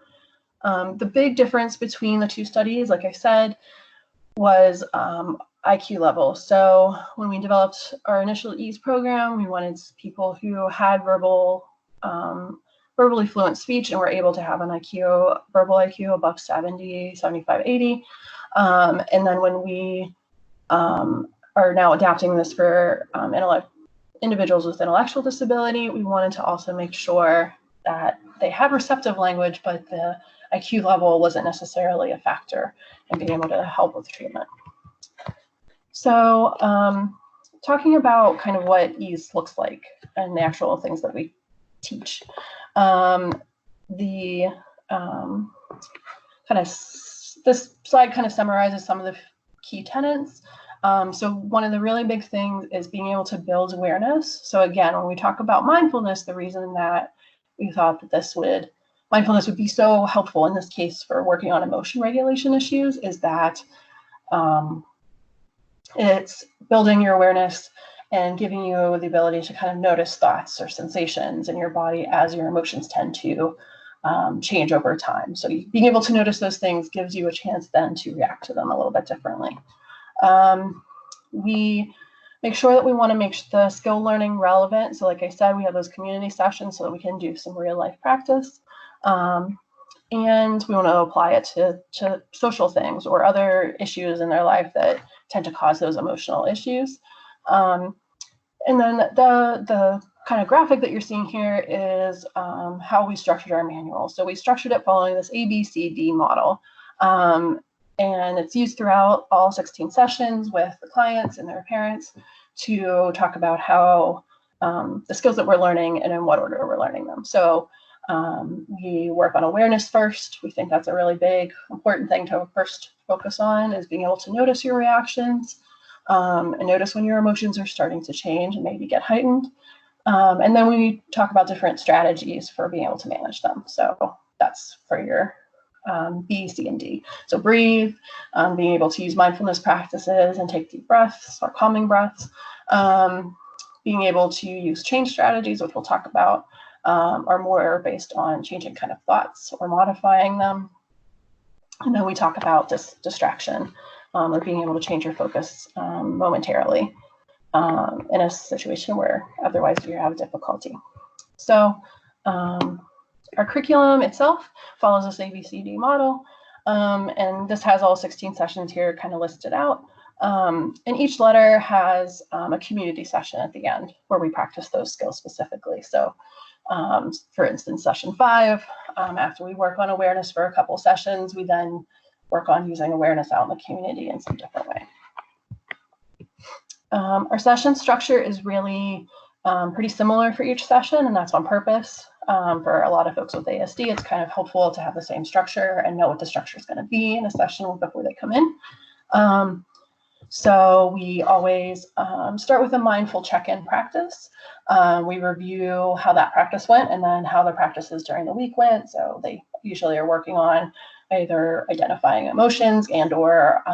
The big difference between the 2 studies, like I said, was IQ level. So when we developed our initial EASE program, we wanted people who had verbally fluent speech and were able to have an verbal IQ above 70, 75, 80. And then when we are now adapting this for individuals with intellectual disability, we wanted to also make sure that they had receptive language, but the IQ level wasn't necessarily a factor in being able to help with treatment. So talking about kind of what EASE looks like and the actual things that we teach. This slide kind of summarizes some of the key tenets. So one of the really big things is being able to build awareness. So again, when we talk about mindfulness, the reason that we thought that mindfulness would be so helpful in this case for working on emotion regulation issues is that it's building your awareness and giving you the ability to kind of notice thoughts or sensations in your body as your emotions tend to change over time. So being able to notice those things gives you a chance then to react to them a little bit differently. We make sure that we want to make the skill learning relevant. So like I said, we have those community sessions so that we can do some real life practice. And we want to apply it to social things or other issues in their life that tend to cause those emotional issues. And then the kind of graphic that you're seeing here is how we structured our manual. So we structured it following this ABCD model. And it's used throughout all 16 sessions with the clients and their parents to talk about how the skills that we're learning and in what order we're learning them. So we work on awareness first. We think that's a really big, important thing to first focus on is being able to notice your reactions and notice when your emotions are starting to change and maybe get heightened. And then we talk about different strategies for being able to manage them. So that's for your B, C, and D. So breathe, being able to use mindfulness practices and take deep breaths or calming breaths, being able to use change strategies, which we'll talk about, are more based on changing kind of thoughts or modifying them. And then we talk about distraction, or being able to change your focus momentarily in a situation where otherwise you have difficulty. So our curriculum itself follows this ABCD model, and this has all 16 sessions here kind of listed out. And each letter has a community session at the end where we practice those skills specifically. So for instance, session 5, after we work on awareness for a couple sessions, we then work on using awareness out in the community in some different way. Our session structure is really pretty similar for each session, and that's on purpose. For a lot of folks with ASD, it's kind of helpful to have the same structure and know what the structure is going to be in a session before they come in. So we always start with a mindful check-in practice. We review how that practice went and then how the practices during the week went. So they usually are working on either identifying emotions and or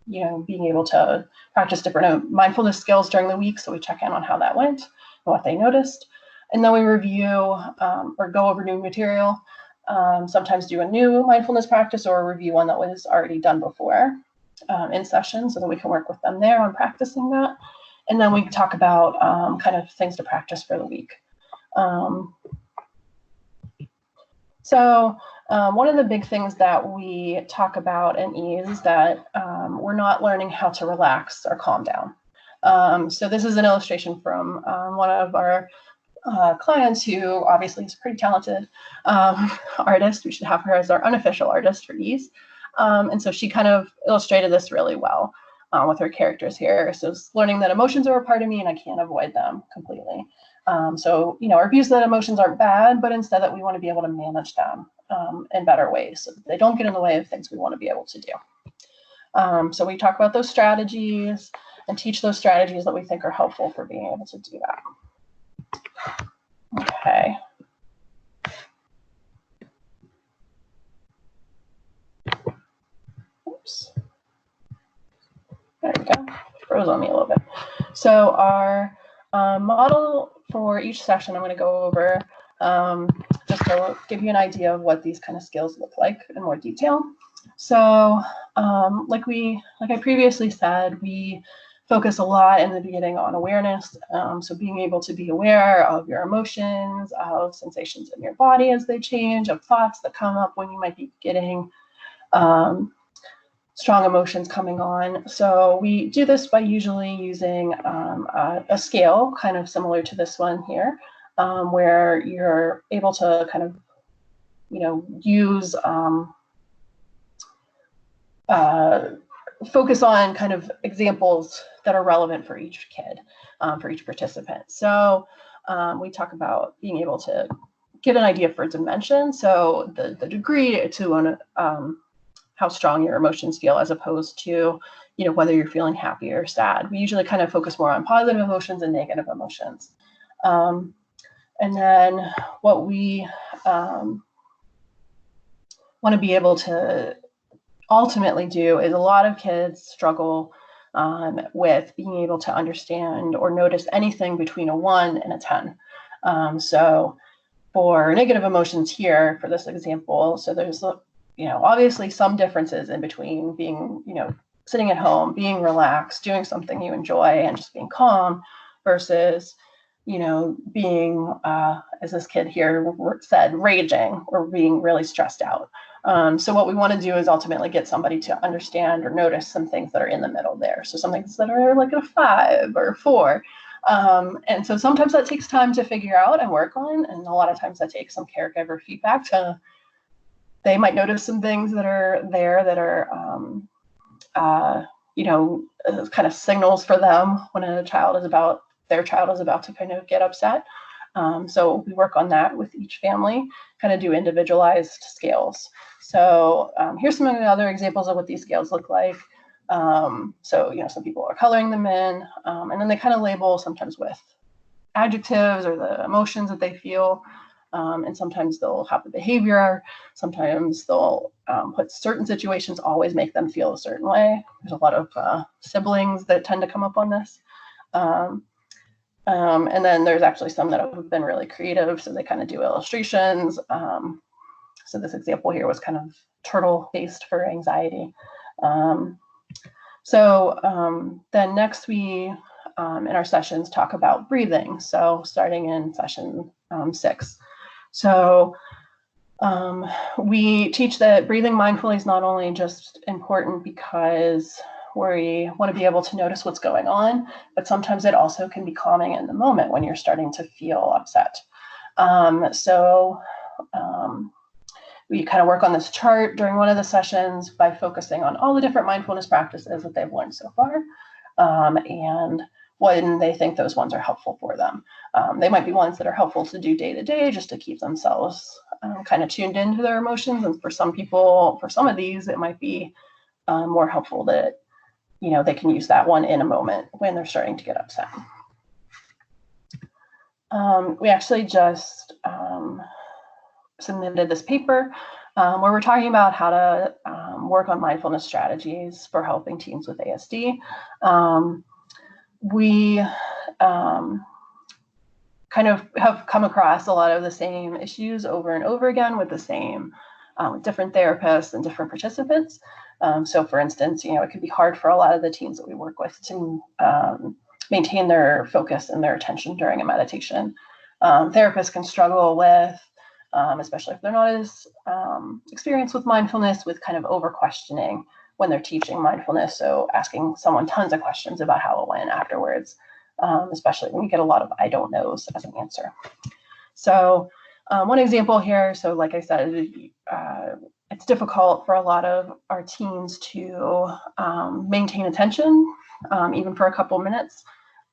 being able to practice different mindfulness skills during the week. So we check in on how that went and what they noticed. And then we review or go over new material, sometimes do a new mindfulness practice or review one that was already done before in session so that we can work with them there on practicing that. And then we talk about kind of things to practice for the week. So one of the big things that we talk about in ease is that we're not learning how to relax or calm down. So this is an illustration from one of our clients who obviously is a pretty talented artist. We should have her as our unofficial artist for ease. And so she kind of illustrated this really well with her characters here. So it's learning that emotions are a part of me and I can't avoid them completely. So, our views that emotions aren't bad, but instead that we want to be able to manage them in better ways so that they don't get in the way of things we want to be able to do. So we talk about those strategies and teach those strategies that we think are helpful for being able to do that. Okay. Oops. There we go. Froze on me a little bit. So our model for each session, I'm going to go over just to give you an idea of what these kind of skills look like in more detail. So like I previously said, we focus a lot in the beginning on awareness. So being able to be aware of your emotions, of sensations in your body as they change, of thoughts that come up when you might be getting strong emotions coming on. So we do this by usually using a scale kind of similar to this one here, where you're able to kind of, use focus on kind of examples that are relevant for each kid, for each participant. So we talk about being able to get an idea for dimension. So the degree to how strong your emotions feel as opposed to, whether you're feeling happy or sad. We usually kind of focus more on positive emotions and negative emotions. And then what we want to be able to ultimately do is a lot of kids struggle with being able to understand or notice anything between a 1 and a 10. So for negative emotions here, for this example, so there's obviously some differences in between being, sitting at home, being relaxed, doing something you enjoy and just being calm versus, being, as this kid here said, raging or being really stressed out. So what we want to do is ultimately get somebody to understand or notice some things that are in the middle there. So some things that are like a 5 or 4. And so sometimes that takes time to figure out and work on. And a lot of times that takes some caregiver feedback to, they might notice some things that are there that are, kind of signals for them when their child is about to kind of get upset. So we work on that with each family, kind of do individualized scales. So here's some of the other examples of what these scales look like. So, some people are coloring them in, and then they kind of label sometimes with adjectives or the emotions that they feel. And sometimes they'll have the behavior, sometimes they'll put certain situations, always make them feel a certain way. There's a lot of siblings that tend to come up on this. And then there's actually some that have been really creative, so they kind of do illustrations. So this example here was kind of turtle-based for anxiety. Then next we, in our sessions, talk about breathing. So starting in session 6. So we teach that breathing mindfully is not only just important because we want to be able to notice what's going on, but sometimes it also can be calming in the moment when you're starting to feel upset. We kind of work on this chart during one of the sessions by focusing on all the different mindfulness practices that they've learned so far, and when they think those ones are helpful for them. They might be ones that are helpful to do day to day just to keep themselves kind of tuned into their emotions. And for some people, for some of these, it might be more helpful that, you know, they can use that one in a moment when they're starting to get upset. We actually just submitted this paper where we're talking about how to work on mindfulness strategies for helping teens with ASD. We kind of have come across a lot of the same issues over and over again with the same different therapists and different participants. So for instance, you know, it could be hard for a lot of the teens that we work with to maintain their focus and their attention during a meditation. Therapists can struggle with, especially if they're not as experienced with mindfulness, with kind of over questioning when they're teaching mindfulness. So asking someone tons of questions about how it went afterwards, especially when you get a lot of I don't knows as an answer. So one example here, so like I said, it's difficult for a lot of our teens to maintain attention, even for a couple minutes.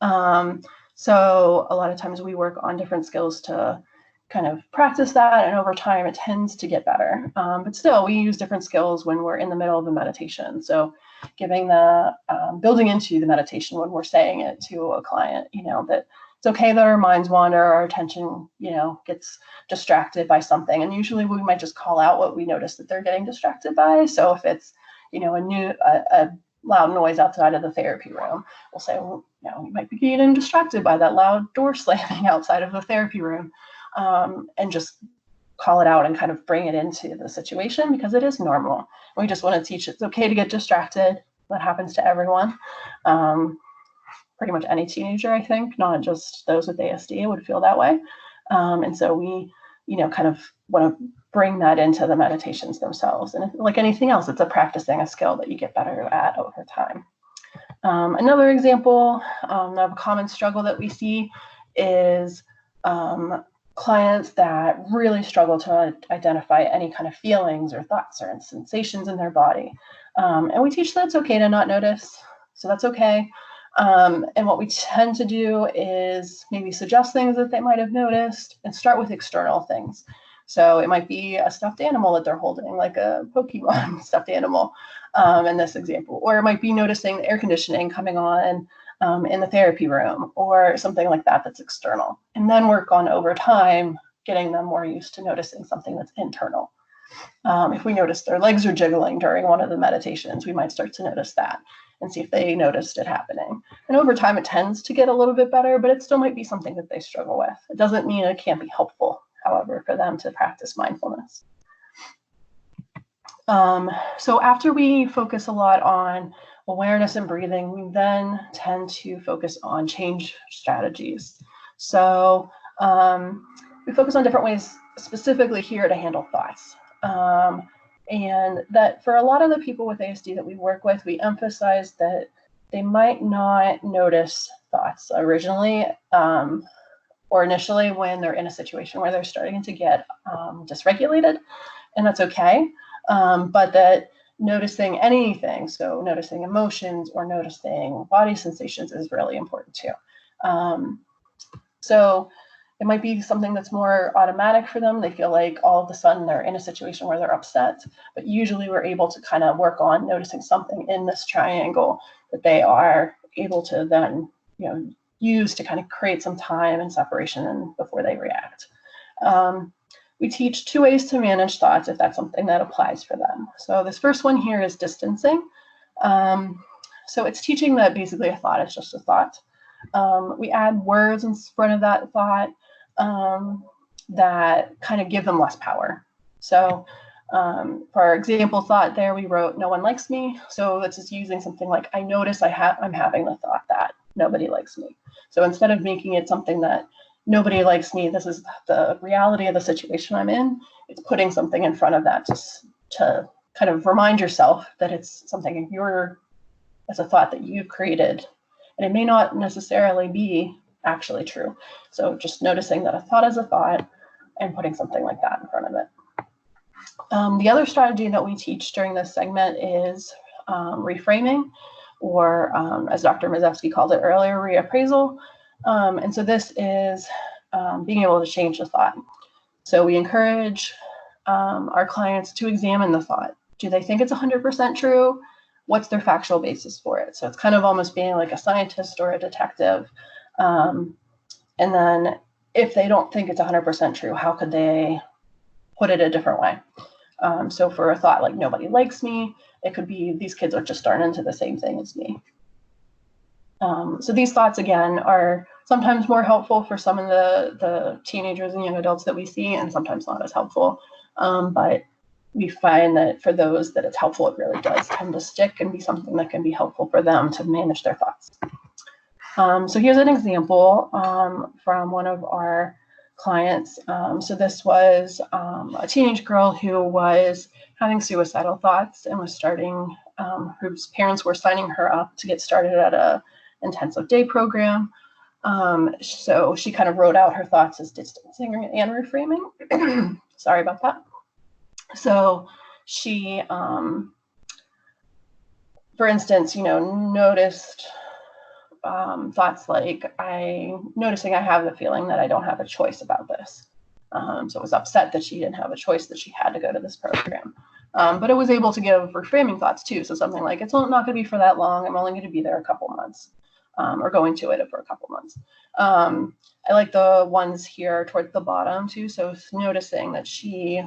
So a lot of times we work on different skills to kind of practice that, and over time it tends to get better. But still, we use different skills when we're in the middle of a meditation. So giving the, building into the meditation when we're saying it to a client, you know, that it's okay that our minds wander, our attention, you know, gets distracted by something. And usually we might just call out what we notice that they're getting distracted by. So if it's, you know, a loud noise outside of the therapy room, we'll say, well, you know, you might be getting distracted by that loud door slamming outside of the therapy room. And just call it out and kind of bring it into the situation, because it is normal. We just want to teach it's okay to get distracted. That happens to everyone. Pretty much any teenager, I think, not just those with ASD would feel that way. And so we, you know, kind of want to bring that into the meditations themselves. And like anything else, it's practicing a skill that you get better at over time. Another example of a common struggle that we see is clients that really struggle to identify any kind of feelings or thoughts or sensations in their body. And we teach that it's okay to not notice. So that's okay. And what we tend to do is maybe suggest things that they might have noticed and start with external things. So it might be a stuffed animal that they're holding, like a Pokemon stuffed animal in this example. Or it might be noticing the air conditioning coming on in the therapy room, or something like that that's external. And then work on over time, getting them more used to noticing something that's internal. If we notice their legs are jiggling during one of the meditations, we might start to notice that and see if they noticed it happening. And over time, it tends to get a little bit better, but it still might be something that they struggle with. It doesn't mean it can't be helpful, however, for them to practice mindfulness. So after we focus a lot on awareness and breathing, we then tend to focus on change strategies. So we focus on different ways specifically here to handle thoughts. And that for a lot of the people with ASD that we work with, we emphasize that they might not notice thoughts originally or initially when they're in a situation where they're starting to get dysregulated, and that's okay. But that noticing anything, so noticing emotions or noticing body sensations, is really important too. So it might be something that's more automatic for them. They feel like all of a sudden they're in a situation where they're upset, but usually we're able to kind of work on noticing something in this triangle that they are able to then, you know, use to kind of create some time and separation before they react. We teach 2 ways to manage thoughts if that's something that applies for them. So this first one here is distancing. So it's teaching that basically a thought is just a thought. We add words in front of that thought that kind of give them less power. So for our example thought there, we wrote, no one likes me. So it's just using something like, I notice I'm having the thought that nobody likes me. So instead of making it something that nobody likes me, this is the reality of the situation I'm in, it's putting something in front of that just to kind of remind yourself that it's something it's a thought that you've created, and it may not necessarily be actually true. So just noticing that a thought is a thought and putting something like that in front of it. The other strategy that we teach during this segment is reframing, or as Dr. Mazevsky called it earlier, reappraisal. And so this is being able to change the thought. So we encourage our clients to examine the thought. Do they think it's 100% true? What's their factual basis for it? So it's kind of almost being like a scientist or a detective. And then if they don't think it's 100% true, how could they put it a different way? So for a thought like nobody likes me, it could be these kids are just starting into the same thing as me. So these thoughts, again, are sometimes more helpful for some of the teenagers and young adults that we see, and sometimes not as helpful. But we find that for those that it's helpful, it really does tend to stick and be something that can be helpful for them to manage their thoughts. So here's an example from one of our clients. So this was a teenage girl who was having suicidal thoughts and was starting, whose parents were signing her up to get started at a intensive day program. So she kind of wrote out her thoughts as distancing and reframing. Sorry about that. So she, for instance, noticed thoughts like, noticing I have the feeling that I don't have a choice about this. So it was upset that she didn't have a choice, that she had to go to this program. But it was able to give reframing thoughts too. So something like, it's not going to be for that long. I'm only going to be there a couple months, or going to it for a couple months. I like the ones here towards the bottom too. So noticing that she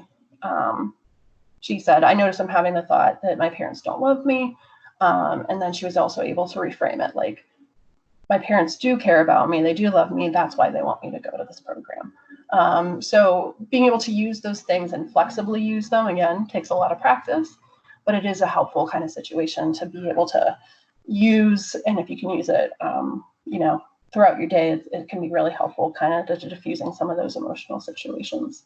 said, I notice I'm having the thought that my parents don't love me. And then she was also able to reframe it like, my parents do care about me. They do love me. That's why they want me to go to this program. So being able to use those things and flexibly use them, again, takes a lot of practice, but it is a helpful kind of situation to be able to use. And if you can use it, throughout your day, it can be really helpful kind of to diffusing some of those emotional situations.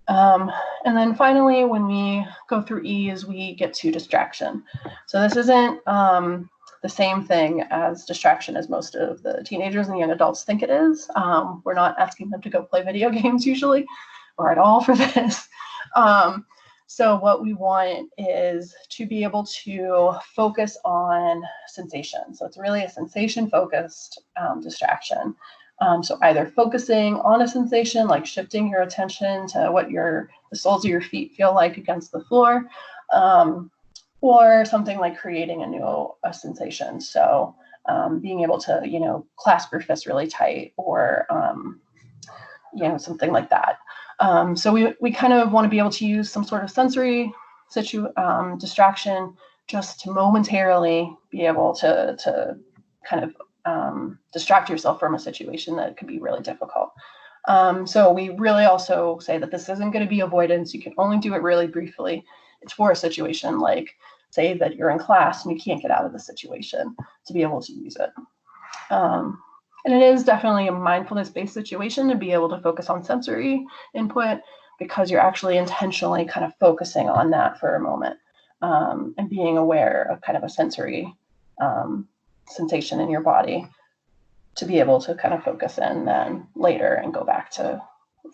And then finally, when we go through E's, we get to distraction. So this isn't the same thing as distraction as most of the teenagers and young adults think it is. We're not asking them to go play video games usually, or at all for this. So what we want is to be able to focus on sensation. So it's really a sensation-focused distraction. So either focusing on a sensation, like shifting your attention to what the soles of your feet feel like against the floor, or something like creating a sensation. So being able to, clasp your fist really tight, or, something like that. So we kind of want to be able to use some sort of sensory distraction just to momentarily be able to kind of distract yourself from a situation that could be really difficult. So we really also say that this isn't going to be avoidance. You can only do it really briefly. It's for a situation like, say that you're in class and you can't get out of the situation, to be able to use it. And it is definitely a mindfulness-based situation to be able to focus on sensory input, because you're actually intentionally kind of focusing on that for a moment, and being aware of kind of a sensory sensation in your body to be able to kind of focus in then later and go back to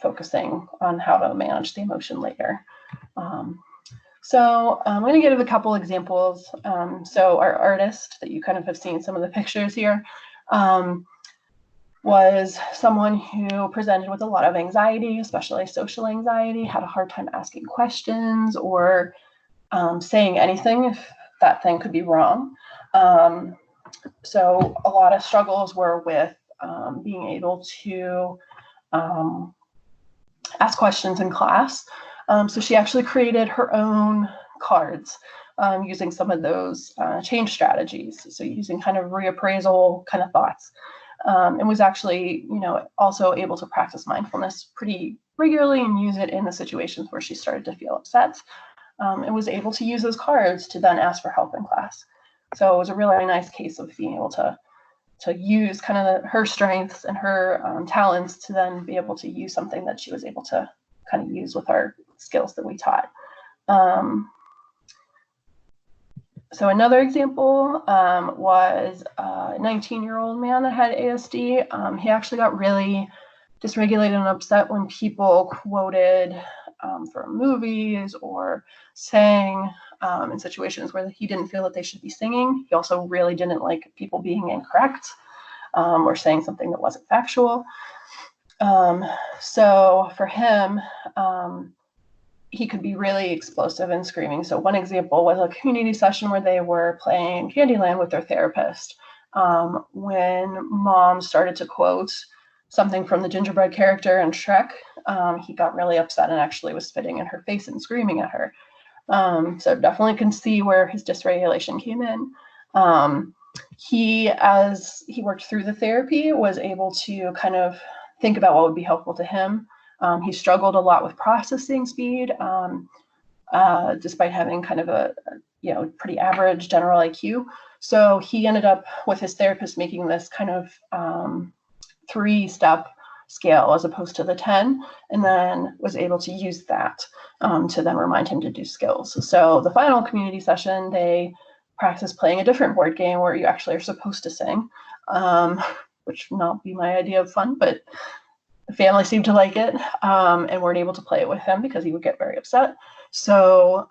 focusing on how to manage the emotion later. So I'm going to give a couple examples. So our artist that you kind of have seen some of the pictures here was someone who presented with a lot of anxiety, especially social anxiety, had a hard time asking questions or saying anything if that thing could be wrong. So a lot of struggles were with being able to ask questions in class. So she actually created her own cards using some of those change strategies. So using kind of reappraisal kind of thoughts. And was actually, also able to practice mindfulness pretty regularly and use it in the situations where she started to feel upset. And was able to use those cards to then ask for help in class. So it was a really nice case of being able to use kind of her strengths and her talents to then be able to use something that she was able to kind of use with our skills that we taught. So another example was a 19-year-old man that had ASD. He actually got really dysregulated and upset when people quoted from movies or sang in situations where he didn't feel that they should be singing. He also really didn't like people being incorrect or saying something that wasn't factual. So for him, he could be really explosive and screaming. So one example was a community session where they were playing Candyland with their therapist. When mom started to quote something from the gingerbread character in Shrek, he got really upset and actually was spitting in her face and screaming at her. So definitely can see where his dysregulation came in. He, as he worked through the therapy, was able to kind of think about what would be helpful to him. He struggled a lot with processing speed, despite having kind of a pretty average general IQ. So he ended up with his therapist making this kind of 3-step scale as opposed to the 10, and then was able to use that to then remind him to do skills. So the final community session, they practiced playing a different board game where you actually are supposed to sing, which would not be my idea of fun, but the family seemed to like it and weren't able to play it with him because he would get very upset. So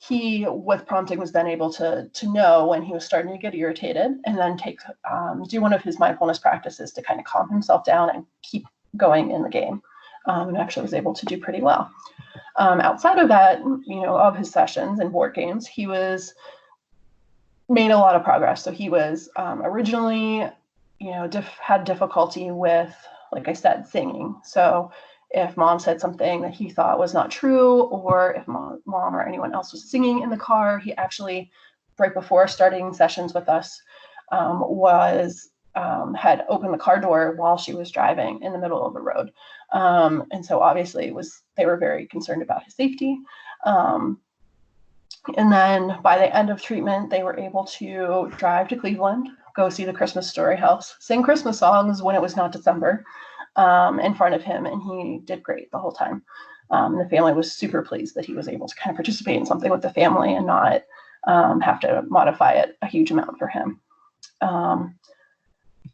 he, with prompting, was then able to know when he was starting to get irritated and then do one of his mindfulness practices to kind of calm himself down and keep going in the game, and actually was able to do pretty well. Outside of that, of his sessions and board games, he made a lot of progress. So he was originally, had difficulty with, like I said, singing. So if mom said something that he thought was not true, or if mom or anyone else was singing in the car, he actually, right before starting sessions with us, had opened the car door while she was driving in the middle of the road. And so obviously they were very concerned about his safety. And then by the end of treatment, they were able to drive to Cleveland, go see the Christmas Story House, sing Christmas songs when it was not December, in front of him, and he did great the whole time. The family was super pleased that he was able to kind of participate in something with the family and not have to modify it a huge amount for him.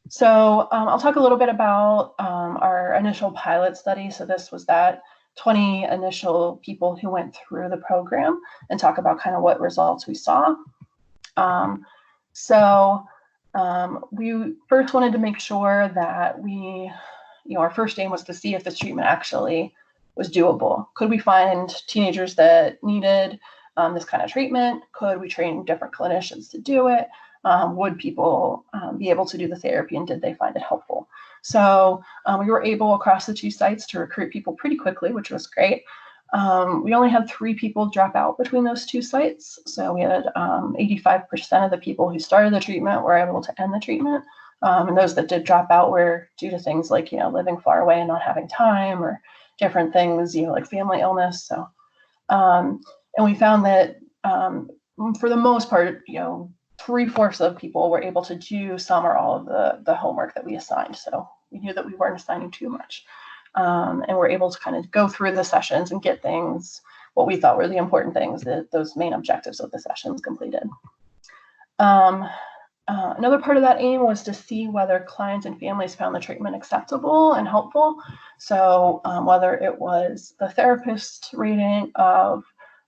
So I'll talk a little bit about our initial pilot study. So this was that 20 initial people who went through the program, and talk about kind of what results we saw. We first wanted to make sure that our first aim was to see if this treatment actually was doable. Could we find teenagers that needed this kind of treatment? Could we train different clinicians to do it? Would people be able to do the therapy, and did they find it helpful? So we were able across the 2 sites to recruit people pretty quickly, which was great. We only had 3 people drop out between those 2 sites. So we had 85% of the people who started the treatment were able to end the treatment. And those that did drop out were due to things like, living far away and not having time, or different things, like family illness. So, and we found that for the most part, 3/4 of people were able to do some or all of the homework that we assigned. So we knew that we weren't assigning too much. And we're able to kind of go through the sessions and get things, what we thought were the important things, those main objectives of the sessions completed. Another part of that aim was to see whether clients and families found the treatment acceptable and helpful. So whether it was the therapist rating of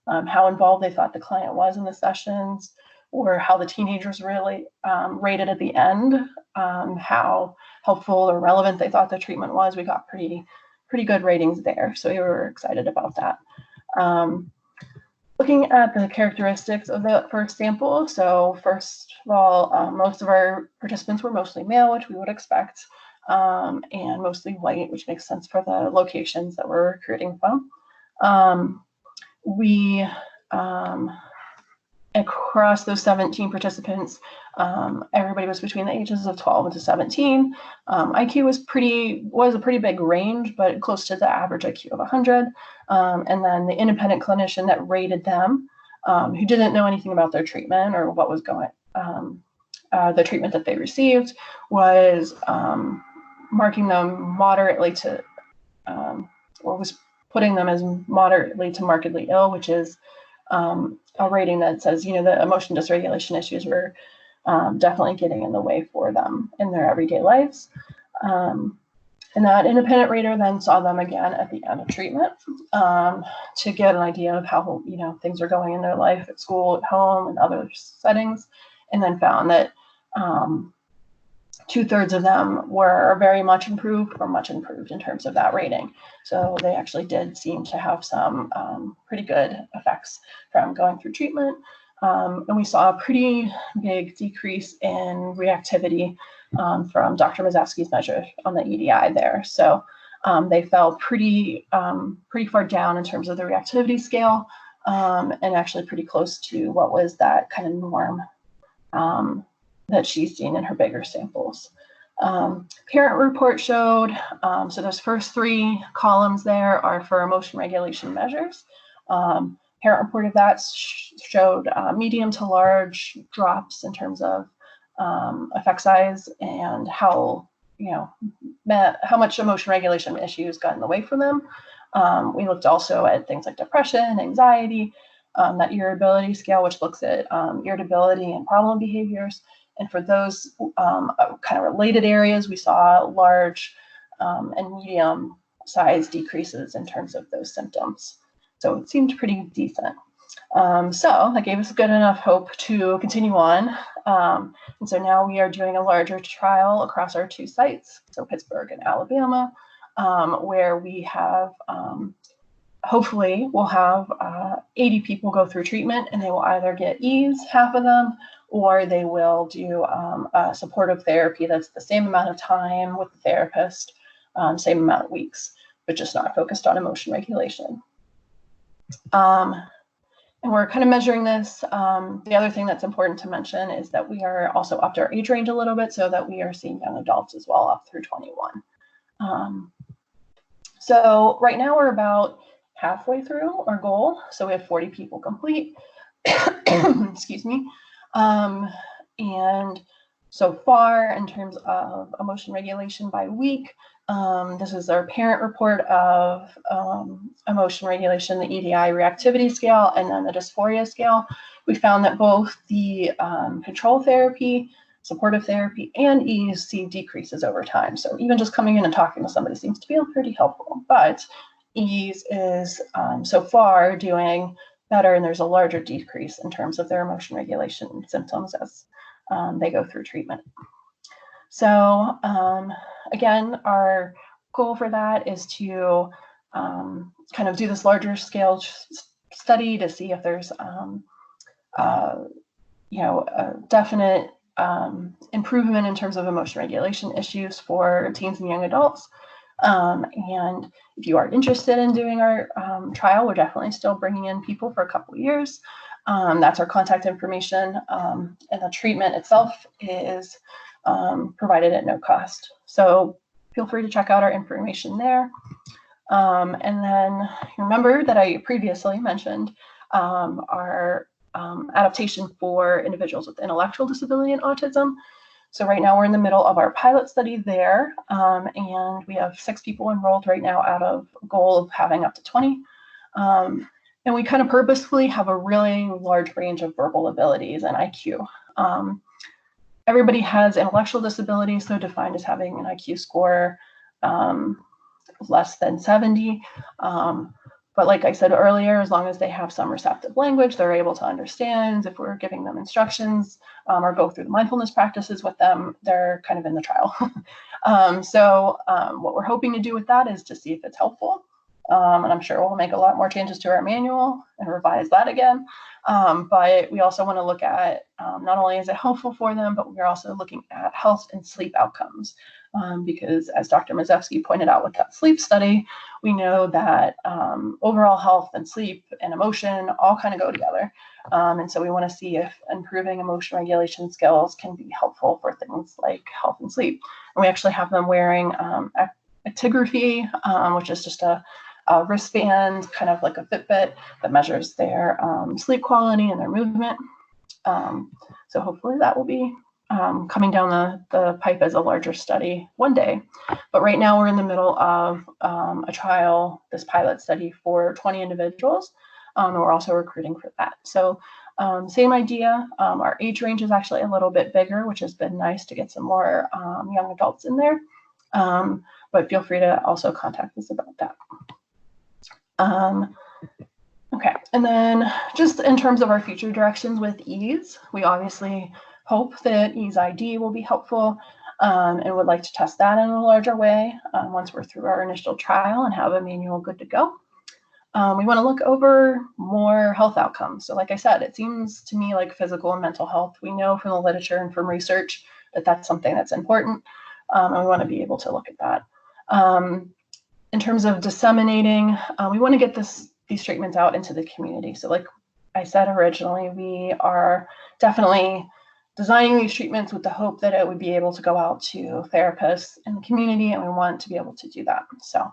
how involved they thought the client was in the sessions, or how the teenagers really rated at the end, how helpful or relevant they thought the treatment was. We got pretty good ratings there, so we were excited about that. Looking at the characteristics of the first sample, so first of all, most of our participants were mostly male, which we would expect. and mostly white, which makes sense for the locations that we're recruiting from. Across those 17 participants, everybody was between the ages of 12 and 17. IQ was a pretty big range, but close to the average IQ of 100. And then the independent clinician that rated them, who didn't know anything about their treatment or what was going, the treatment that they received, was marking them moderately to, or was putting them as moderately to markedly ill, which is a rating that says, the emotion dysregulation issues were definitely getting in the way for them in their everyday lives. And that independent rater then saw them again at the end of treatment to get an idea of how, things are going in their life at school, at home, and other settings, and then found that 2/3 of them were very much improved or much improved in terms of that rating. So they actually did seem to have some pretty good effects from going through treatment. And we saw a pretty big decrease in reactivity from Dr. Mazowski's measure on the EDI there. So they fell pretty far down in terms of the reactivity scale, and actually pretty close to what was that kind of norm that she's seen in her bigger samples. Parent report showed, so those first 3 columns there are for emotion regulation measures. Parent report of that showed medium to large drops in terms of effect size and how much emotion regulation issues got in the way for them. We looked also at things like depression, anxiety, that irritability scale, which looks at irritability and problem behaviors. And for those kind of related areas, we saw large and medium size decreases in terms of those symptoms. So it seemed pretty decent. So that gave us good enough hope to continue on. And so now we are doing a larger trial across our 2 sites, so Pittsburgh and Alabama, where we have, hopefully we'll have 80 people go through treatment, and they will either get ease, half of them, or they will do a supportive therapy that's the same amount of time with the therapist, same amount of weeks, but just not focused on emotion regulation. And we're kind of measuring this. The other thing that's important to mention is that we are also upped our age range a little bit so that we are seeing young adults as well, up through 21. So right now we're about halfway through our goal. So we have 40 people complete. Excuse me. And so far, in terms of emotion regulation by week, this is our parent report of emotion regulation, the EDI reactivity scale, and then the dysphoria scale. We found that both the control therapy, supportive therapy, and ease see decreases over time. So even just coming in and talking to somebody seems to be pretty helpful. But ease is so far doing better, and there's a larger decrease in terms of their emotion regulation symptoms as they go through treatment. So again, our goal for that is to kind of do this larger scale study to see if there's a definite improvement in terms of emotion regulation issues for teens and young adults. And if you are interested in doing our trial, we're definitely still bringing in people for a couple of years. That's our contact information, and the treatment itself is provided at no cost. So feel free to check out our information there. And then remember that I previously mentioned our adaptation for individuals with intellectual disability and autism. So right now we're in the middle of our pilot study there, and we have 6 people enrolled right now out of a goal of having up to 20. And we kind of purposefully have a really large range of verbal abilities and IQ. Everybody has intellectual disabilities, so defined as having an IQ score less than 70. But like I said earlier, as long as they have some receptive language, they're able to understand. If we're giving them instructions or go through the mindfulness practices with them, they're kind of in the trial. So what we're hoping to do with that is to see if it's helpful. And I'm sure we'll make a lot more changes to our manual and revise that again. But we also want to look at not only is it helpful for them, but we're also looking at health and sleep outcomes. because as Dr. Mazewski pointed out with that sleep study, we know that overall health and sleep and emotion all kind of go together. And so we want to see if improving emotion regulation skills can be helpful for things like health and sleep. And we actually have them wearing actigraphy, which is just a wristband, kind of like a Fitbit, that measures their sleep quality and their movement. So hopefully that will be coming down the pipe as a larger study one day. But right now we're in the middle of a trial, this pilot study for 20 individuals, and we're also recruiting for that. So same idea, our age range is actually a little bit bigger, which has been nice to get some more young adults in there. But feel free to also contact us about that. Okay, and then just in terms of our future directions with EASE, we obviously hope that EASE ID will be helpful and would like to test that in a larger way once we're through our initial trial and have a manual good to go. We want to look over more health outcomes. So like I said, it seems to me like physical and mental health. We know from the literature and from research that that's something that's important, and we want to be able to look at that. In terms of disseminating, we want to get these treatments out into the community. So like I said originally, we are definitely designing these treatments with the hope that it would be able to go out to therapists in the community, and we want to be able to do that. So,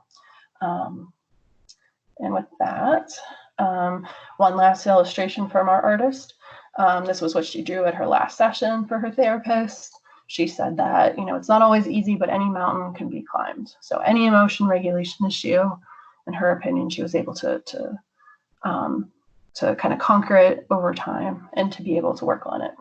and with that, one last illustration from our artist. This was what she drew at her last session for her therapist. She said that, it's not always easy, but any mountain can be climbed. So any emotion regulation issue, in her opinion, she was able to kind of conquer it over time and to be able to work on it.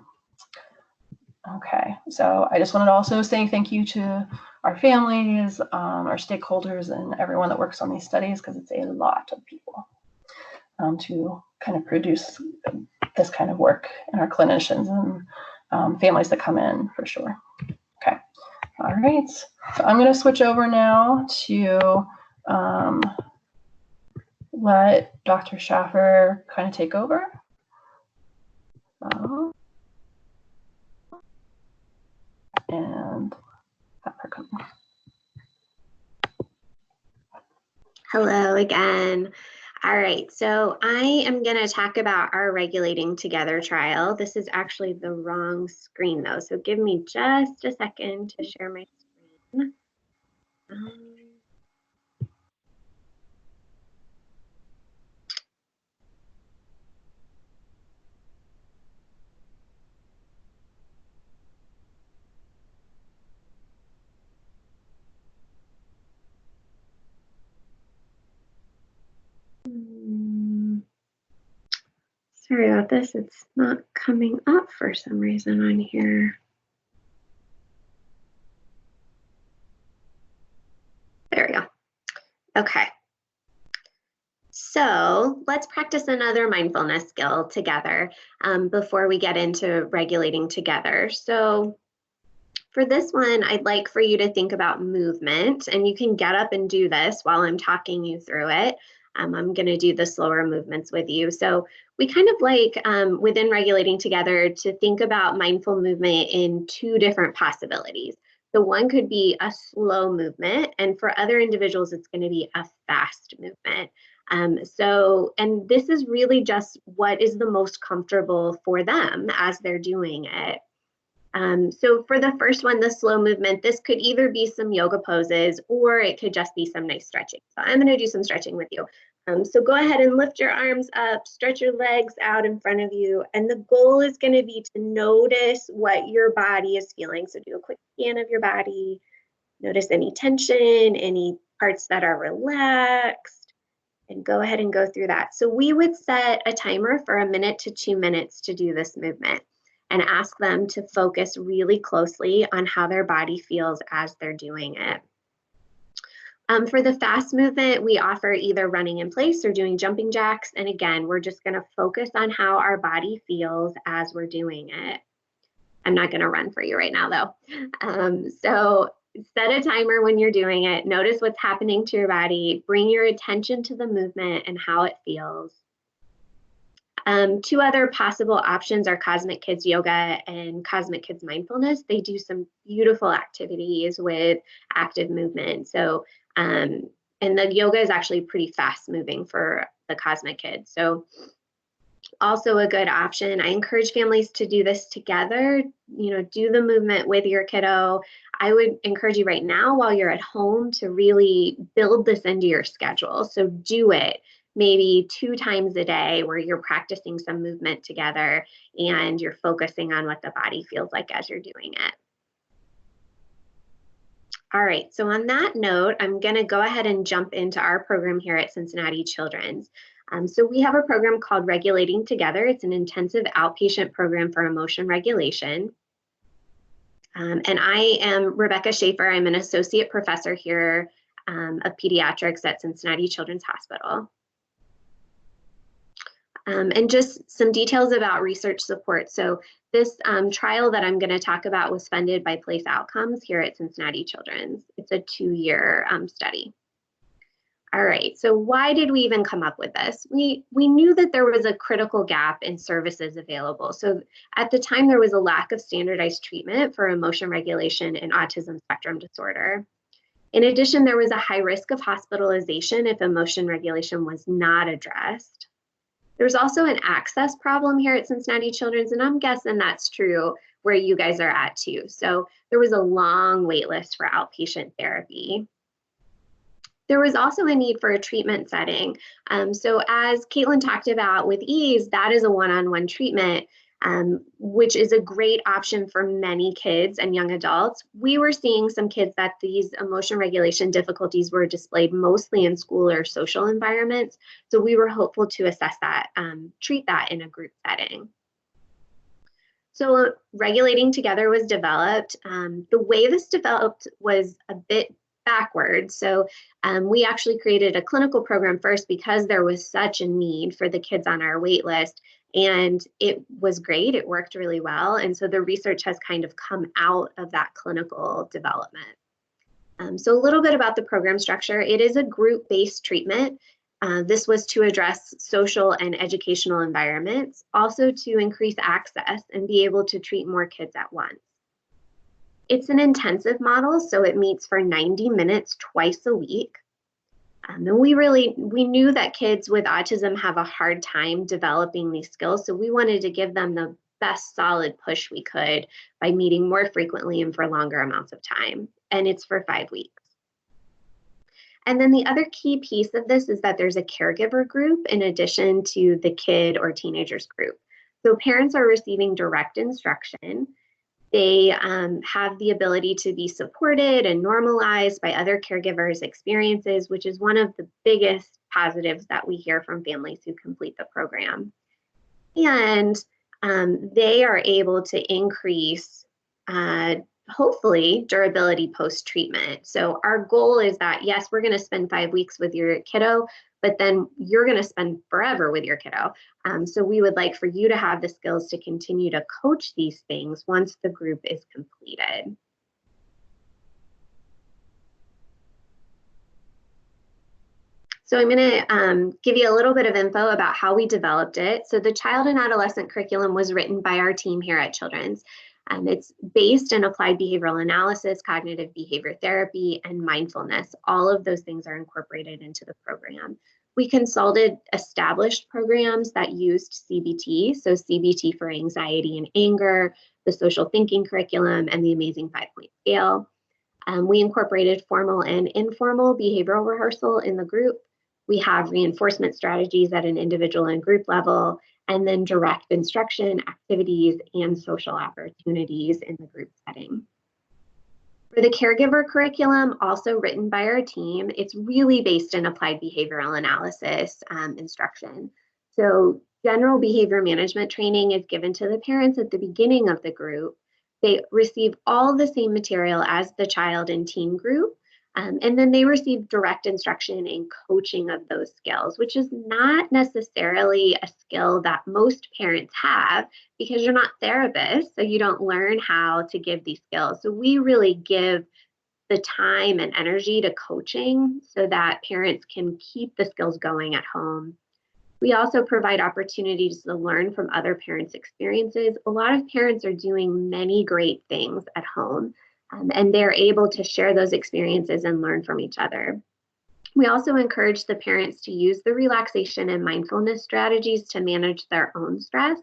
Okay, so I just wanted to also say thank you to our families, our stakeholders, and everyone that works on these studies, because it's a lot of people to kind of produce this kind of work, and our clinicians and families that come in for sure. Okay, all right, so I'm going to switch over now to let Dr. Schaffer kind of take over. And have her come. Hello again. All right, so I am going to talk about our Regulating Together trial. This is actually the wrong screen though, so give me just a second to share my screen. Sorry about this, it's not coming up for some reason on here. There we go. Okay. So let's practice another mindfulness skill together before we get into regulating together. So for this one, I'd like for you to think about movement, and you can get up and do this while I'm talking you through it. I'm going to do the slower movements with you. So we kind of like within regulating together to think about mindful movement in two different possibilities. So one could be a slow movement, and for other individuals, it's going to be a fast movement. And this is really just what is the most comfortable for them as they're doing it. So for the first one, the slow movement, this could either be some yoga poses or it could just be some nice stretching. So I'm going to do some stretching with you. So go ahead and lift your arms up, stretch your legs out in front of you. And the goal is going to be to notice what your body is feeling. So do a quick scan of your body. Notice any tension, any parts that are relaxed, and go ahead and go through that. So we would set a timer for 1 minute to 2 minutes to do this movement, and ask them to focus really closely on how their body feels as they're doing it. For the fast movement, we offer either running in place or doing jumping jacks. And again, we're just going to focus on how our body feels as we're doing it. I'm not going to run for you right now, though. So set a timer when you're doing it. Notice what's happening to your body. Bring your attention to the movement and how it feels. Two other possible options are Cosmic Kids Yoga and Cosmic Kids Mindfulness. They do some beautiful activities with active movement. So, and the yoga is actually pretty fast moving for the Cosmic Kids. So also a good option. I encourage families to do this together, do the movement with your kiddo. I would encourage you right now while you're at home to really build this into your schedule. So do it maybe 2 times a day where you're practicing some movement together and you're focusing on what the body feels like as you're doing it. All right, so on that note, I'm going to go ahead and jump into our program here at Cincinnati Children's. So we have a program called Regulating Together. It's an intensive outpatient program for emotion regulation. And I am Rebecca Schaefer. I'm an associate professor here of pediatrics at Cincinnati Children's Hospital. And just some details about research support. So this trial that I'm going to talk about was funded by Place Outcomes here at Cincinnati Children's. It's a 2-year study. All right, so why did we even come up with this? We knew that there was a critical gap in services available. So at the time, there was a lack of standardized treatment for emotion regulation and autism spectrum disorder. In addition, there was a high risk of hospitalization if emotion regulation was not addressed. There's also an access problem here at Cincinnati Children's, and I'm guessing that's true where you guys are at too. So there was a long wait list for outpatient therapy. There was also a need for a treatment setting. So as Caitlin talked about with EASE, that is a one-on-one treatment, which is a great option for many kids and young adults. We were seeing some kids that these emotion regulation difficulties were displayed mostly in school or social environments. So we were hopeful to assess that, treat that in a group setting. So Regulating Together was developed. The way this developed was a bit backwards. So we actually created a clinical program first because there was such a need for the kids on our wait list. And it was great. It worked really well. And so the research has kind of come out of that clinical development. So a little bit about the program structure. It is a group-based treatment. This was to address social and educational environments, also to increase access and be able to treat more kids at once. It's an intensive model, so it meets for 90 minutes twice a week. And we knew that kids with autism have a hard time developing these skills, so we wanted to give them the best solid push we could by meeting more frequently and for longer amounts of time. And it's for 5 weeks. And then the other key piece of this is that there's a caregiver group in addition to the kid or teenagers group. So parents are receiving direct instruction. They have the ability to be supported and normalized by other caregivers' experiences, which is one of the biggest positives that we hear from families who complete the program. And they are able to increase, hopefully, durability post-treatment. So our goal is that, yes, we're going to spend 5 weeks with your kiddo, but then you're going to spend forever with your kiddo. So we would like for you to have the skills to continue to coach these things once the group is completed. So I'm going to give you a little bit of info about how we developed it. So the child and adolescent curriculum was written by our team here at Children's. It's based in applied behavioral analysis, cognitive behavior therapy, and mindfulness. All of those things are incorporated into the program. We consulted established programs that used CBT, so CBT for anxiety and anger, the social thinking curriculum, and the amazing 5-point scale. We incorporated formal and informal behavioral rehearsal in the group. We have reinforcement strategies at an individual and group level, and then direct instruction, activities, and social opportunities in the group setting. For the caregiver curriculum, also written by our team, it's really based in applied behavioral analysis instruction. So general behavior management training is given to the parents at the beginning of the group. They receive all the same material as the child and teen group, and then they receive direct instruction and coaching of those skills, which is not necessarily a skill that most parents have because you're not therapists, so you don't learn how to give these skills. So we really give the time and energy to coaching so that parents can keep the skills going at home. We also provide opportunities to learn from other parents' experiences. A lot of parents are doing many great things at home, and they're able to share those experiences and learn from each other. We also encourage the parents to use the relaxation and mindfulness strategies to manage their own stress.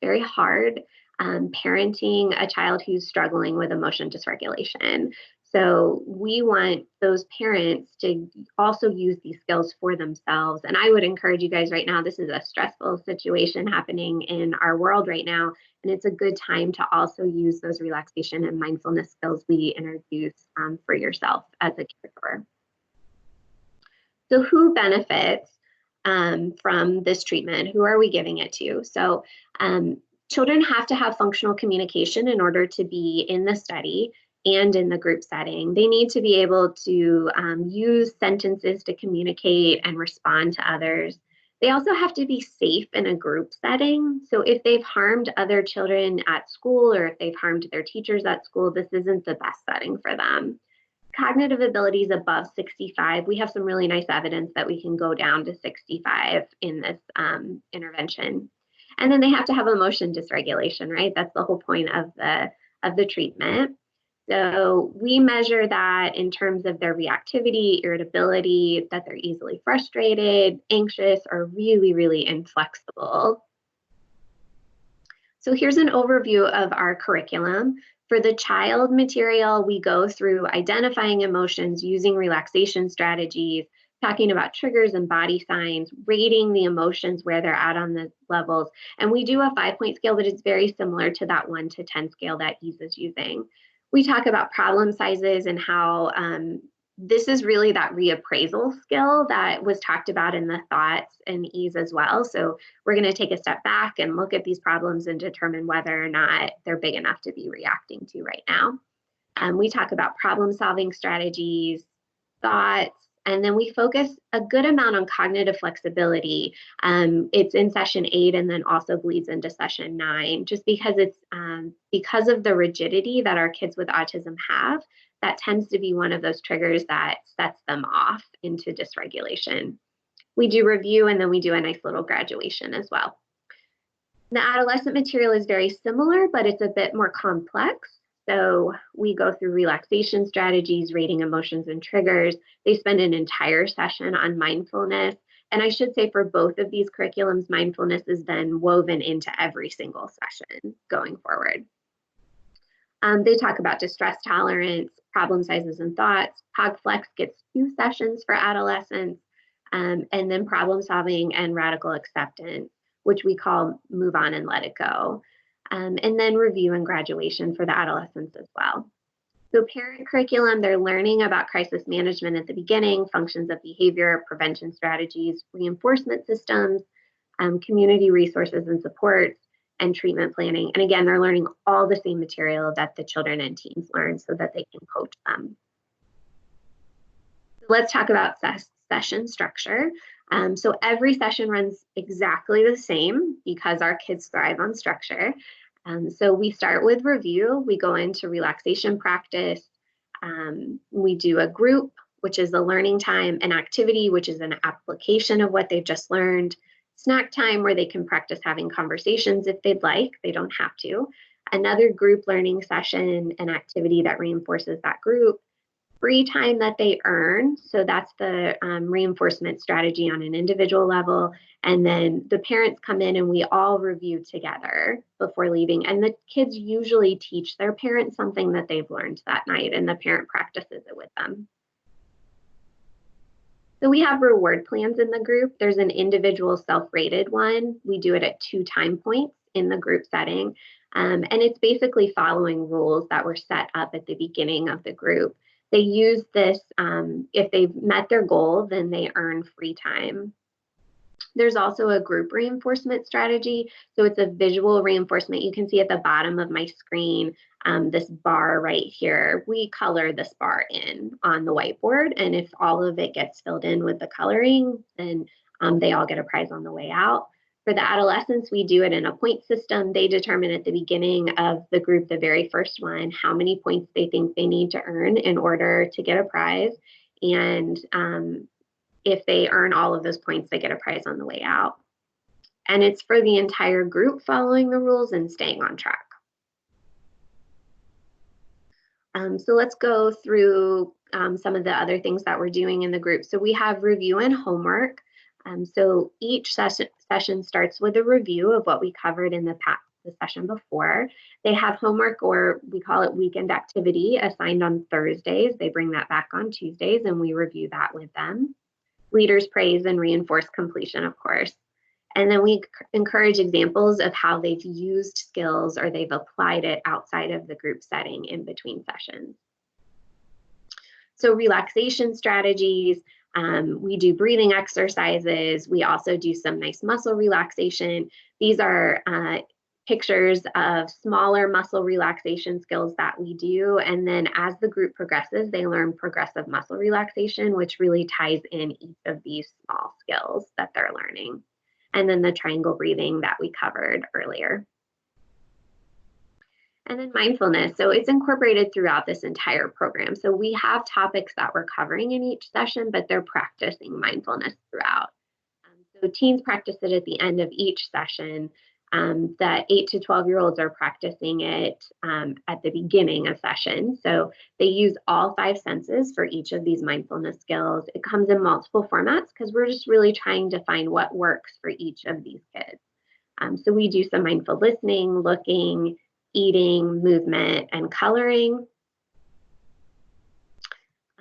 Very hard parenting a child who's struggling with emotion dysregulation. So we want those parents to also use these skills for themselves. And I would encourage you guys right now, this is a stressful situation happening in our world right now. And it's a good time to also use those relaxation and mindfulness skills we introduce for yourself as a caregiver. So who benefits from this treatment? Who are we giving it to? So children have to have functional communication in order to be in the study and in the group setting. They need to be able to use sentences to communicate and respond to others. They also have to be safe in a group setting. So if they've harmed other children at school or if they've harmed their teachers at school, this isn't the best setting for them. Cognitive abilities above 65, we have some really nice evidence that we can go down to 65 in this intervention. And then they have to have emotion dysregulation, right? That's the whole point of the treatment. So we measure that in terms of their reactivity, irritability, that they're easily frustrated, anxious, or really, really inflexible. So here's an overview of our curriculum. For the child material, we go through identifying emotions using relaxation strategies, talking about triggers and body signs, rating the emotions where they're at on the levels. And we do a 5-point scale, but it's very similar to that 1 to 10 scale that EASE is using. We talk about problem sizes and how this is really that reappraisal skill that was talked about in the thoughts and EASE as well. So we're going to take a step back and look at these problems and determine whether or not they're big enough to be reacting to right now. We talk about problem solving strategies, thoughts, and then we focus a good amount on cognitive flexibility. It's in session 8 and then also bleeds into session 9, just because it's because of the rigidity that our kids with autism have, that tends to be one of those triggers that sets them off into dysregulation. We do review and then we do a nice little graduation as well. The adolescent material is very similar, but it's a bit more complex. So we go through relaxation strategies, rating emotions and triggers. They spend an entire session on mindfulness. And I should say for both of these curriculums, mindfulness is then woven into every single session going forward. They talk about distress tolerance, problem sizes and thoughts. CogFlex gets 2 sessions for adolescents, and then problem solving and radical acceptance, which we call move on and let it go. And then review and graduation for the adolescents as well. So parent curriculum, they're learning about crisis management at the beginning, functions of behavior, prevention strategies, reinforcement systems, community resources and supports, and treatment planning. And again, they're learning all the same material that the children and teens learn so that they can coach them. So let's talk about session structure. So every session runs exactly the same because our kids thrive on structure. So we start with review, we go into relaxation practice, we do a group, which is the learning time, an activity, which is an application of what they've just learned, snack time where they can practice having conversations if they'd like, they don't have to, another group learning session, an activity that reinforces that group, free time that they earn. So that's the reinforcement strategy on an individual level. And then the parents come in and we all review together before leaving. And the kids usually teach their parents something that they've learned that night, and the parent practices it with them. So we have reward plans in the group. There's an individual self-rated one. We do it at 2 time points in the group setting. And it's basically following rules that were set up at the beginning of the group. They use this, if they've met their goal, then they earn free time. There's also a group reinforcement strategy. So it's a visual reinforcement. You can see at the bottom of my screen, this bar right here. We color this bar in on the whiteboard. And if all of it gets filled in with the coloring, then they all get a prize on the way out. For the adolescents, we do it in a point system. They determine at the beginning of the group, the very first one, how many points they think they need to earn in order to get a prize. And if they earn all of those points, they get a prize on the way out. And it's for the entire group following the rules and staying on track. So let's go through some of the other things that we're doing in the group. So we have review and homework. So each session starts with a review of what we covered in the session before. They have homework, or we call it weekend activity, assigned on Thursdays. They bring that back on Tuesdays and we review that with them. Leaders praise and reinforce completion, of course. And then we encourage examples of how they've used skills or they've applied it outside of the group setting in between sessions. So relaxation strategies, we do breathing exercises. We also do some nice muscle relaxation. These are pictures of smaller muscle relaxation skills that we do. And then as the group progresses, they learn progressive muscle relaxation, which really ties in each of these small skills that they're learning. And then the triangle breathing that we covered earlier. And then mindfulness. So it's incorporated throughout this entire program. So we have topics that we're covering in each session, but they're practicing mindfulness throughout. So teens practice it at the end of each session. The 8 to 12-year-olds are practicing it at the beginning of session. So they use all 5 senses for each of these mindfulness skills. It comes in multiple formats because we're just really trying to find what works for each of these kids. So we do some mindful listening, looking, eating, movement, and coloring.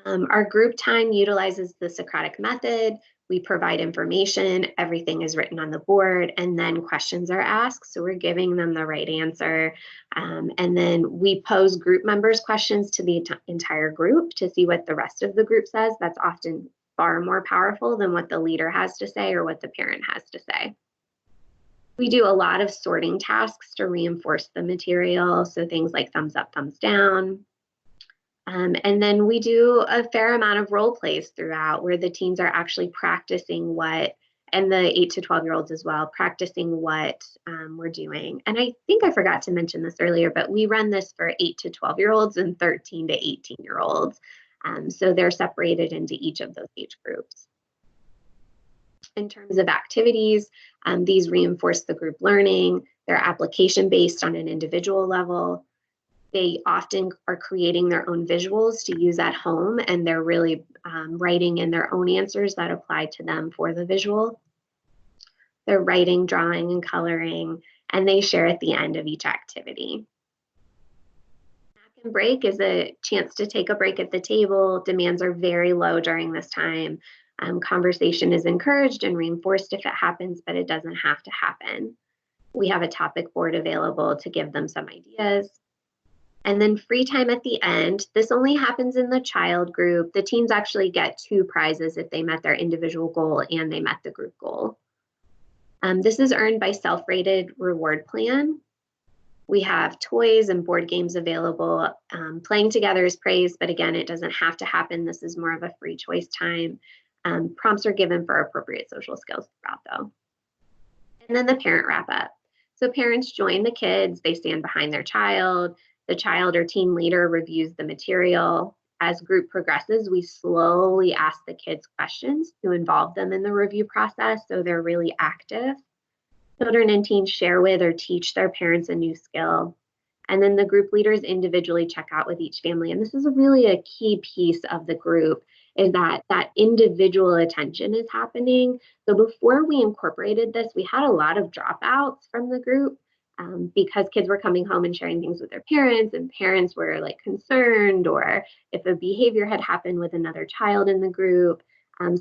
Our group time utilizes the Socratic method. We provide information, everything is written on the board, and then questions are asked. So we're giving them the right answer. And then we pose group members questions to the entire group to see what the rest of the group says. That's often far more powerful than what the leader has to say or what the parent has to say. We do a lot of sorting tasks to reinforce the material. So things like thumbs up, thumbs down. And then we do a fair amount of role plays throughout where the teens are actually practicing what, and the 8 to 12-year-olds as well, practicing what we're doing. And I think I forgot to mention this earlier, but we run this for 8 to 12-year-olds and 13 to 18-year-olds. So they're separated into each of those age groups. In terms of activities, these reinforce the group learning. They're application based on an individual level. They often are creating their own visuals to use at home, and they're really writing in their own answers that apply to them for the visual. They're writing, drawing, and coloring, and they share at the end of each activity. Snack and break is a chance to take a break at the table. Demands are very low during this time. Conversation is encouraged and reinforced if it happens, but it doesn't have to happen. We have a topic board available to give them some ideas. And then free time at the end. This only happens in the child group. The teens actually get 2 prizes if they met their individual goal and they met the group goal. This is earned by self-rated reward plan. We have toys and board games available. Playing together is praised, but again, it doesn't have to happen. This is more of a free choice time. Prompts are given for appropriate social skills throughout though. And then the parent wrap up. So parents join the kids, they stand behind their child. The child or teen leader reviews the material. As group progresses, we slowly ask the kids questions to involve them in the review process so they're really active. Children and teens share with or teach their parents a new skill. And then the group leaders individually check out with each family. And this is really a key piece of the group, is that individual attention is happening. So before we incorporated this, we had a lot of dropouts from the group. Because kids were coming home and sharing things with their parents, and parents were like concerned, or if a behavior had happened with another child in the group.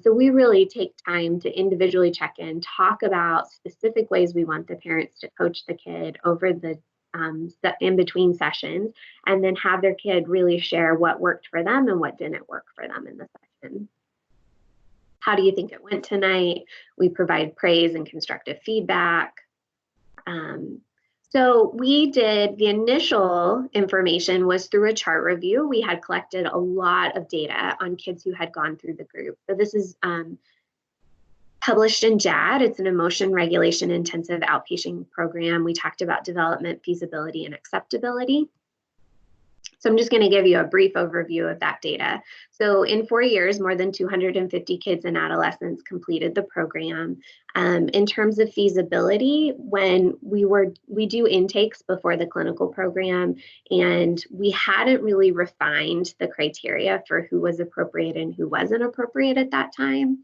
So we really take time to individually check in, talk about specific ways we want the parents to coach the kid over the in between sessions, and then have their kid really share what worked for them and what didn't work for them in the session. How do you think it went tonight? We provide praise and constructive feedback. So we did, the initial information was through a chart review. We had collected a lot of data on kids who had gone through the group. So this is published in JAD. It's an emotion regulation intensive outpatient program. We talked about development, feasibility, and acceptability. So I'm just going to give you a brief overview of that data. So in 4 years, more than 250 kids and adolescents completed the program. In terms of feasibility, when we do intakes before the clinical program, and we hadn't really refined the criteria for who was appropriate and who wasn't appropriate at that time.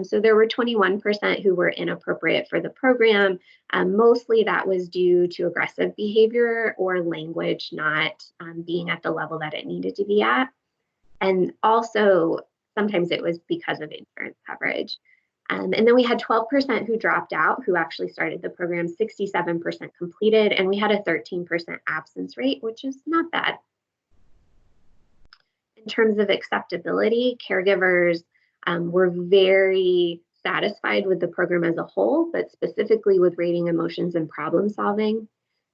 So there were 21% who were inappropriate for the program. Mostly that was due to aggressive behavior or language not being at the level that it needed to be at. And also, sometimes it was because of insurance coverage. And then we had 12% who dropped out, who actually started the program, 67% completed, and we had a 13% absence rate, which is not bad. In terms of acceptability, caregivers were very satisfied with the program as a whole, but specifically with rating emotions and problem solving.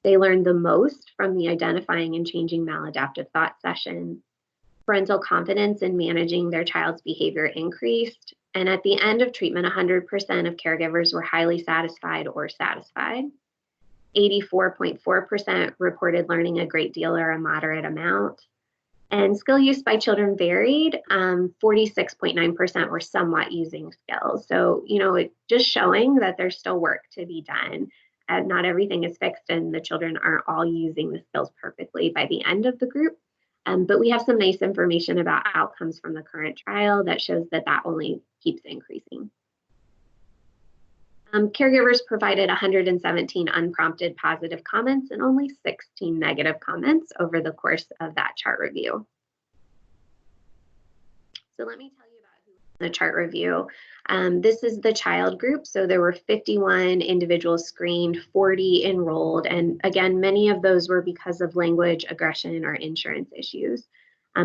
They learned the most from the identifying and changing maladaptive thought session. Parental confidence in managing their child's behavior increased. And at the end of treatment, 100% of caregivers were highly satisfied or satisfied. 84.4% reported learning a great deal or a moderate amount. And skill use by children varied. 46.9% were somewhat using skills. So, it just showing that there's still work to be done. Not everything is fixed and the children aren't all using the skills perfectly by the end of the group. But we have some nice information about outcomes from the current trial that shows that only keeps increasing. Caregivers provided 117 unprompted positive comments and only 16 negative comments over the course of that chart review. So let me tell you about who was in the chart review. This is the child group. So there were 51 individuals screened, 40 enrolled. And again, many of those were because of language, aggression, or insurance issues.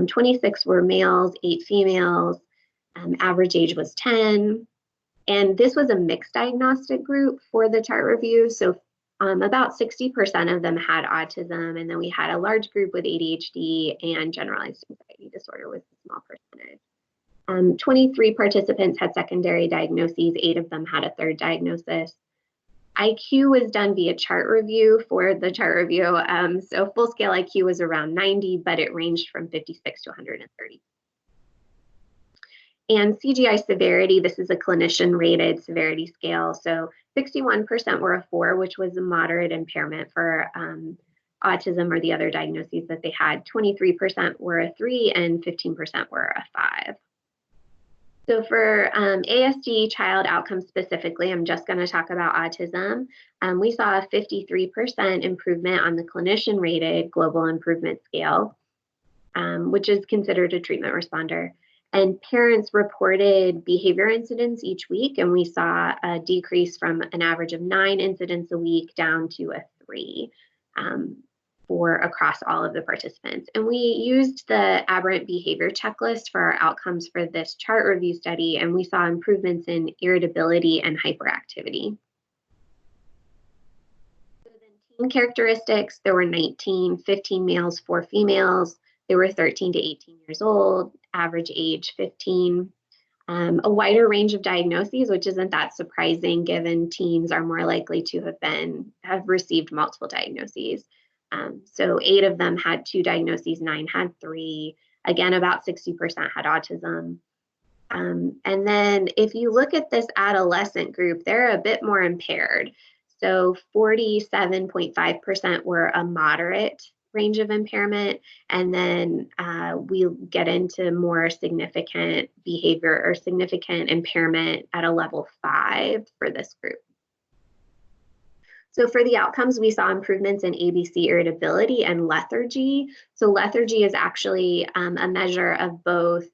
26 were males, 8 females. Average age was 10. And this was a mixed diagnostic group for the chart review. So about 60% of them had autism, and then we had a large group with ADHD and generalized anxiety disorder with a small percentage. 23 participants had secondary diagnoses, 8 of them had a third diagnosis. IQ was done via chart review for the chart review. So full scale IQ was around 90, but it ranged from 56 to 130. And CGI severity, this is a clinician-rated severity scale. So 61% were a 4, which was a moderate impairment for autism or the other diagnoses that they had. 23% were a 3, and 15% were a 5. So for ASD child outcomes specifically, I'm just going to talk about autism. We saw a 53% improvement on the clinician-rated global improvement scale, which is considered a treatment responder. And parents reported behavior incidents each week, and we saw a decrease from an average of 9 incidents a week down to a 3 for across all of the participants. And we used the aberrant behavior checklist for our outcomes for this chart review study, and we saw improvements in irritability and hyperactivity. So then teen characteristics, there were 19, 15 males, 4 females. They were 13 to 18 years old, average age 15. A wider range of diagnoses, which isn't that surprising given teens are more likely to have received multiple diagnoses. So 8 of them had 2 diagnoses, 9 had 3. Again, about 60% had autism. And then if you look at this adolescent group, they're a bit more impaired. So 47.5% were a moderate range of impairment, and then we'll get into more significant behavior or significant impairment at a level 5 for this group. So for the outcomes, we saw improvements in ABC irritability and lethargy. So lethargy is actually a measure of both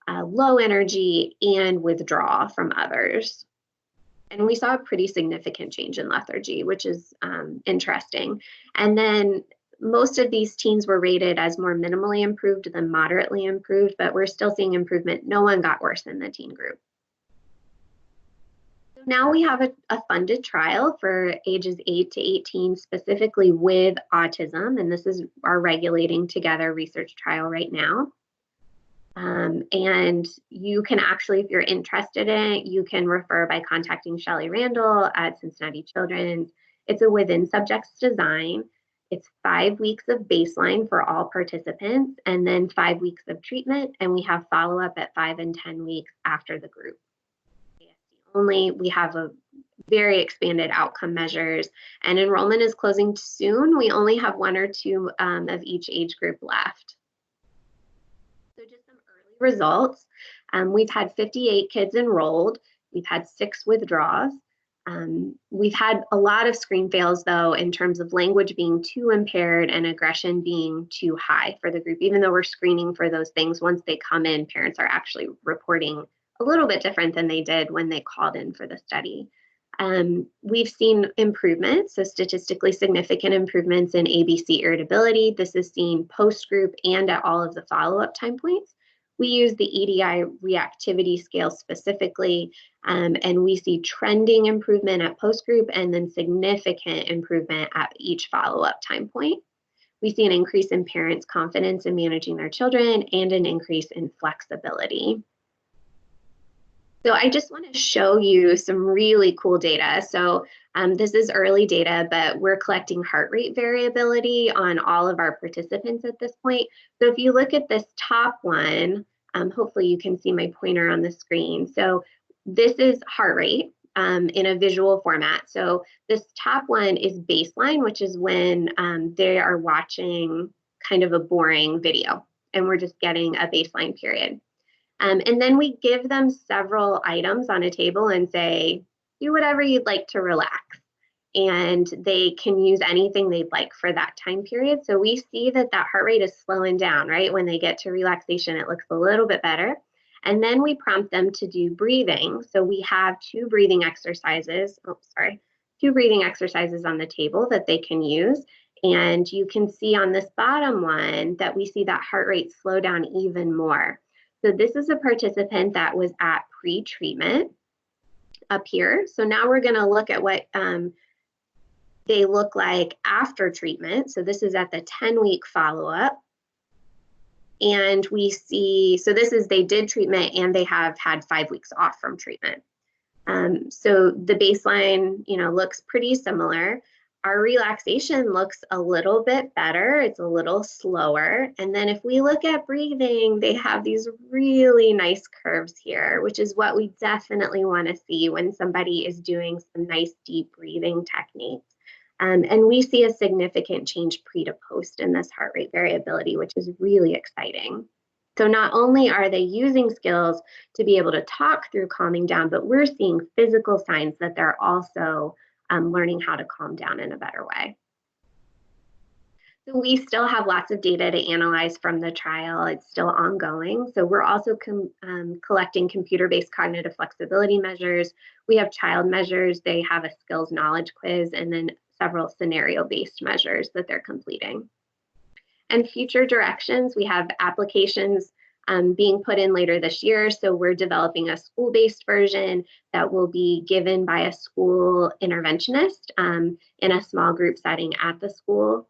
low energy and withdrawal from others. And we saw a pretty significant change in lethargy, which is interesting. And then most of these teens were rated as more minimally improved than moderately improved, but we're still seeing improvement. No one got worse in the teen group. So now we have a funded trial for ages 8 to 18, specifically with autism, and this is our Regulating Together research trial right now. And you can actually, if you're interested in it, you can refer by contacting Shelley Randall at Cincinnati Children's. It's a within subjects design. It's 5 weeks of baseline for all participants, and then 5 weeks of treatment, and we have follow-up at 5 and 10 weeks after the group. Only we have a very expanded outcome measures, and enrollment is closing soon. We only have 1 or 2 of each age group left. So just some early results. We've had 58 kids enrolled. We've had 6 withdrawals. We've had a lot of screen fails, though, in terms of language being too impaired and aggression being too high for the group. Even though we're screening for those things, once they come in, parents are actually reporting a little bit different than they did when they called in for the study. We've seen improvements, so statistically significant improvements in ABC irritability. This is seen post-group and at all of the follow-up time points. We use the EDI reactivity scale specifically, and we see trending improvement at post-group and then significant improvement at each follow-up time point. We see an increase in parents' confidence in managing their children and an increase in flexibility. So I just want to show you some really cool data. So this is early data, but we're collecting heart rate variability on all of our participants at this point. So if you look at this top one, hopefully you can see my pointer on the screen. So this is heart rate in a visual format. So this top one is baseline, which is when they are watching kind of a boring video, and we're just getting a baseline period. And then we give them several items on a table and say, do whatever you'd like to relax. And they can use anything they'd like for that time period. So we see that that heart rate is slowing down, right? When they get to relaxation, it looks a little bit better. And then we prompt them to do breathing. So we have 2 breathing exercises, 2 breathing exercises on the table that they can use. And you can see on this bottom one that we see that heart rate slow down even more. So this is a participant that was at pre-treatment up here. So now we're going to look at what they look like after treatment. So this is at the 10-week follow-up. And we see, so this is they did treatment and they have had 5 weeks off from treatment. So the baseline, looks pretty similar. Our relaxation looks a little bit better. It's a little slower. And then if we look at breathing, they have these really nice curves here, which is what we definitely want to see when somebody is doing some nice deep breathing techniques. And we see a significant change pre to post in this heart rate variability, which is really exciting. So not only are they using skills to be able to talk through calming down, but we're seeing physical signs that they're also learning how to calm down in a better way. So we still have lots of data to analyze from the trial. It's still ongoing. So we're also collecting computer-based cognitive flexibility measures. We have child measures. They have a skills knowledge quiz, and then several scenario-based measures that they're completing. And future directions, we have applications being put in later this year. So we're developing a school-based version that will be given by a school interventionist in a small group setting at the school.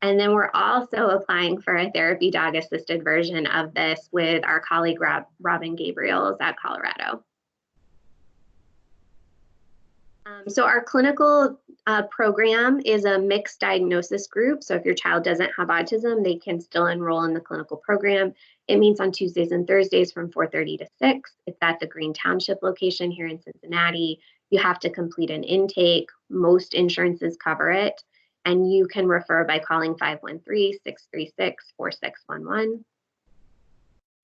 And then we're also applying for a therapy dog assisted version of this with our colleague Robin Gabriels at Colorado. So our clinical program is a mixed diagnosis group. So if your child doesn't have autism, they can still enroll in the clinical program. It meets on Tuesdays and Thursdays from 4:30 to 6. It's at the Green Township location here in Cincinnati. You have to complete an intake. Most insurances cover it. And you can refer by calling 513-636-4611.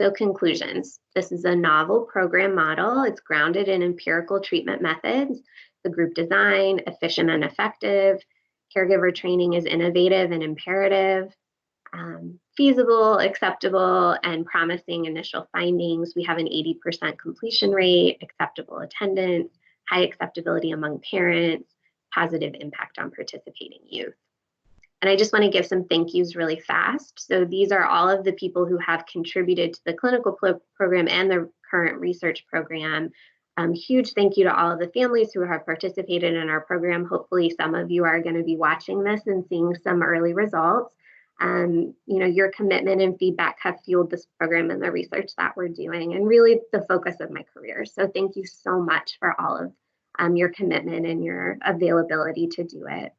So conclusions. This is a novel program model. It's grounded in empirical treatment methods. The group design, efficient and effective. Caregiver training is innovative and imperative. Feasible, acceptable, and promising initial findings. We have an 80% completion rate, acceptable attendance, high acceptability among parents, positive impact on participating youth. And I just want to give some thank yous really fast. So these are all of the people who have contributed to the clinical program and the current research program. Huge thank you to all of the families who have participated in our program. Hopefully some of you are going to be watching this and seeing some early results. Your commitment and feedback have fueled this program and the research that we're doing, and really the focus of my career. So thank you so much for all of your commitment and your availability to do it.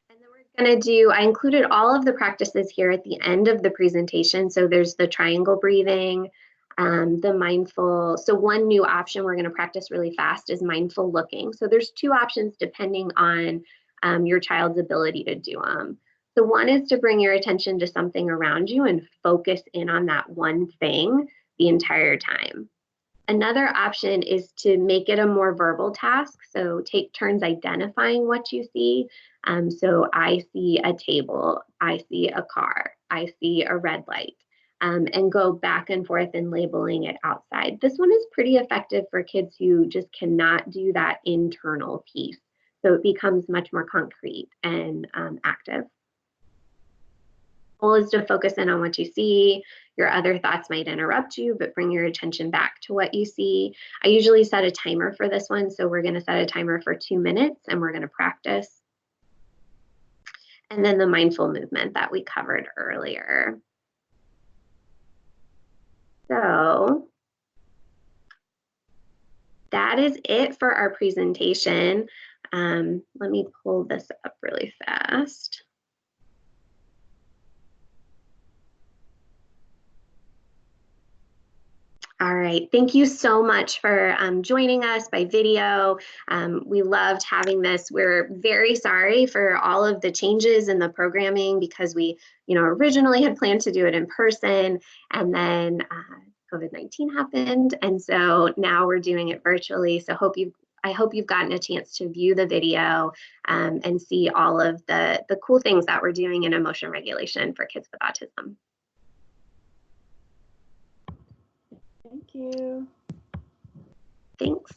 And then we're I included all of the practices here at the end of the presentation. So there's the triangle breathing, the mindful. So one new option we're going to practice really fast is mindful looking. So there's two options depending on your child's ability to do them. So one is to bring your attention to something around you and focus in on that one thing the entire time. Another option is to make it a more verbal task. So take turns identifying what you see. So I see a table, I see a car, I see a red light, and go back and forth in labeling it outside. This one is pretty effective for kids who just cannot do that internal piece. So it becomes much more concrete and active. The goal is to focus in on what you see. Your other thoughts might interrupt you, but bring your attention back to what you see. I usually set a timer for this one, so we're going to set a timer for 2 minutes and we're going to practice. And then the mindful movement that we covered earlier. So that is it for our presentation. Let me pull this up really fast. All right, thank you so much for joining us by video. We loved having this. We're very sorry for all of the changes in the programming because we, originally had planned to do it in person, and then COVID-19 happened, and so now we're doing it virtually. So I hope you've gotten a chance to view the video and see all of the cool things that we're doing in emotion regulation for kids with autism. Thank you. Thanks.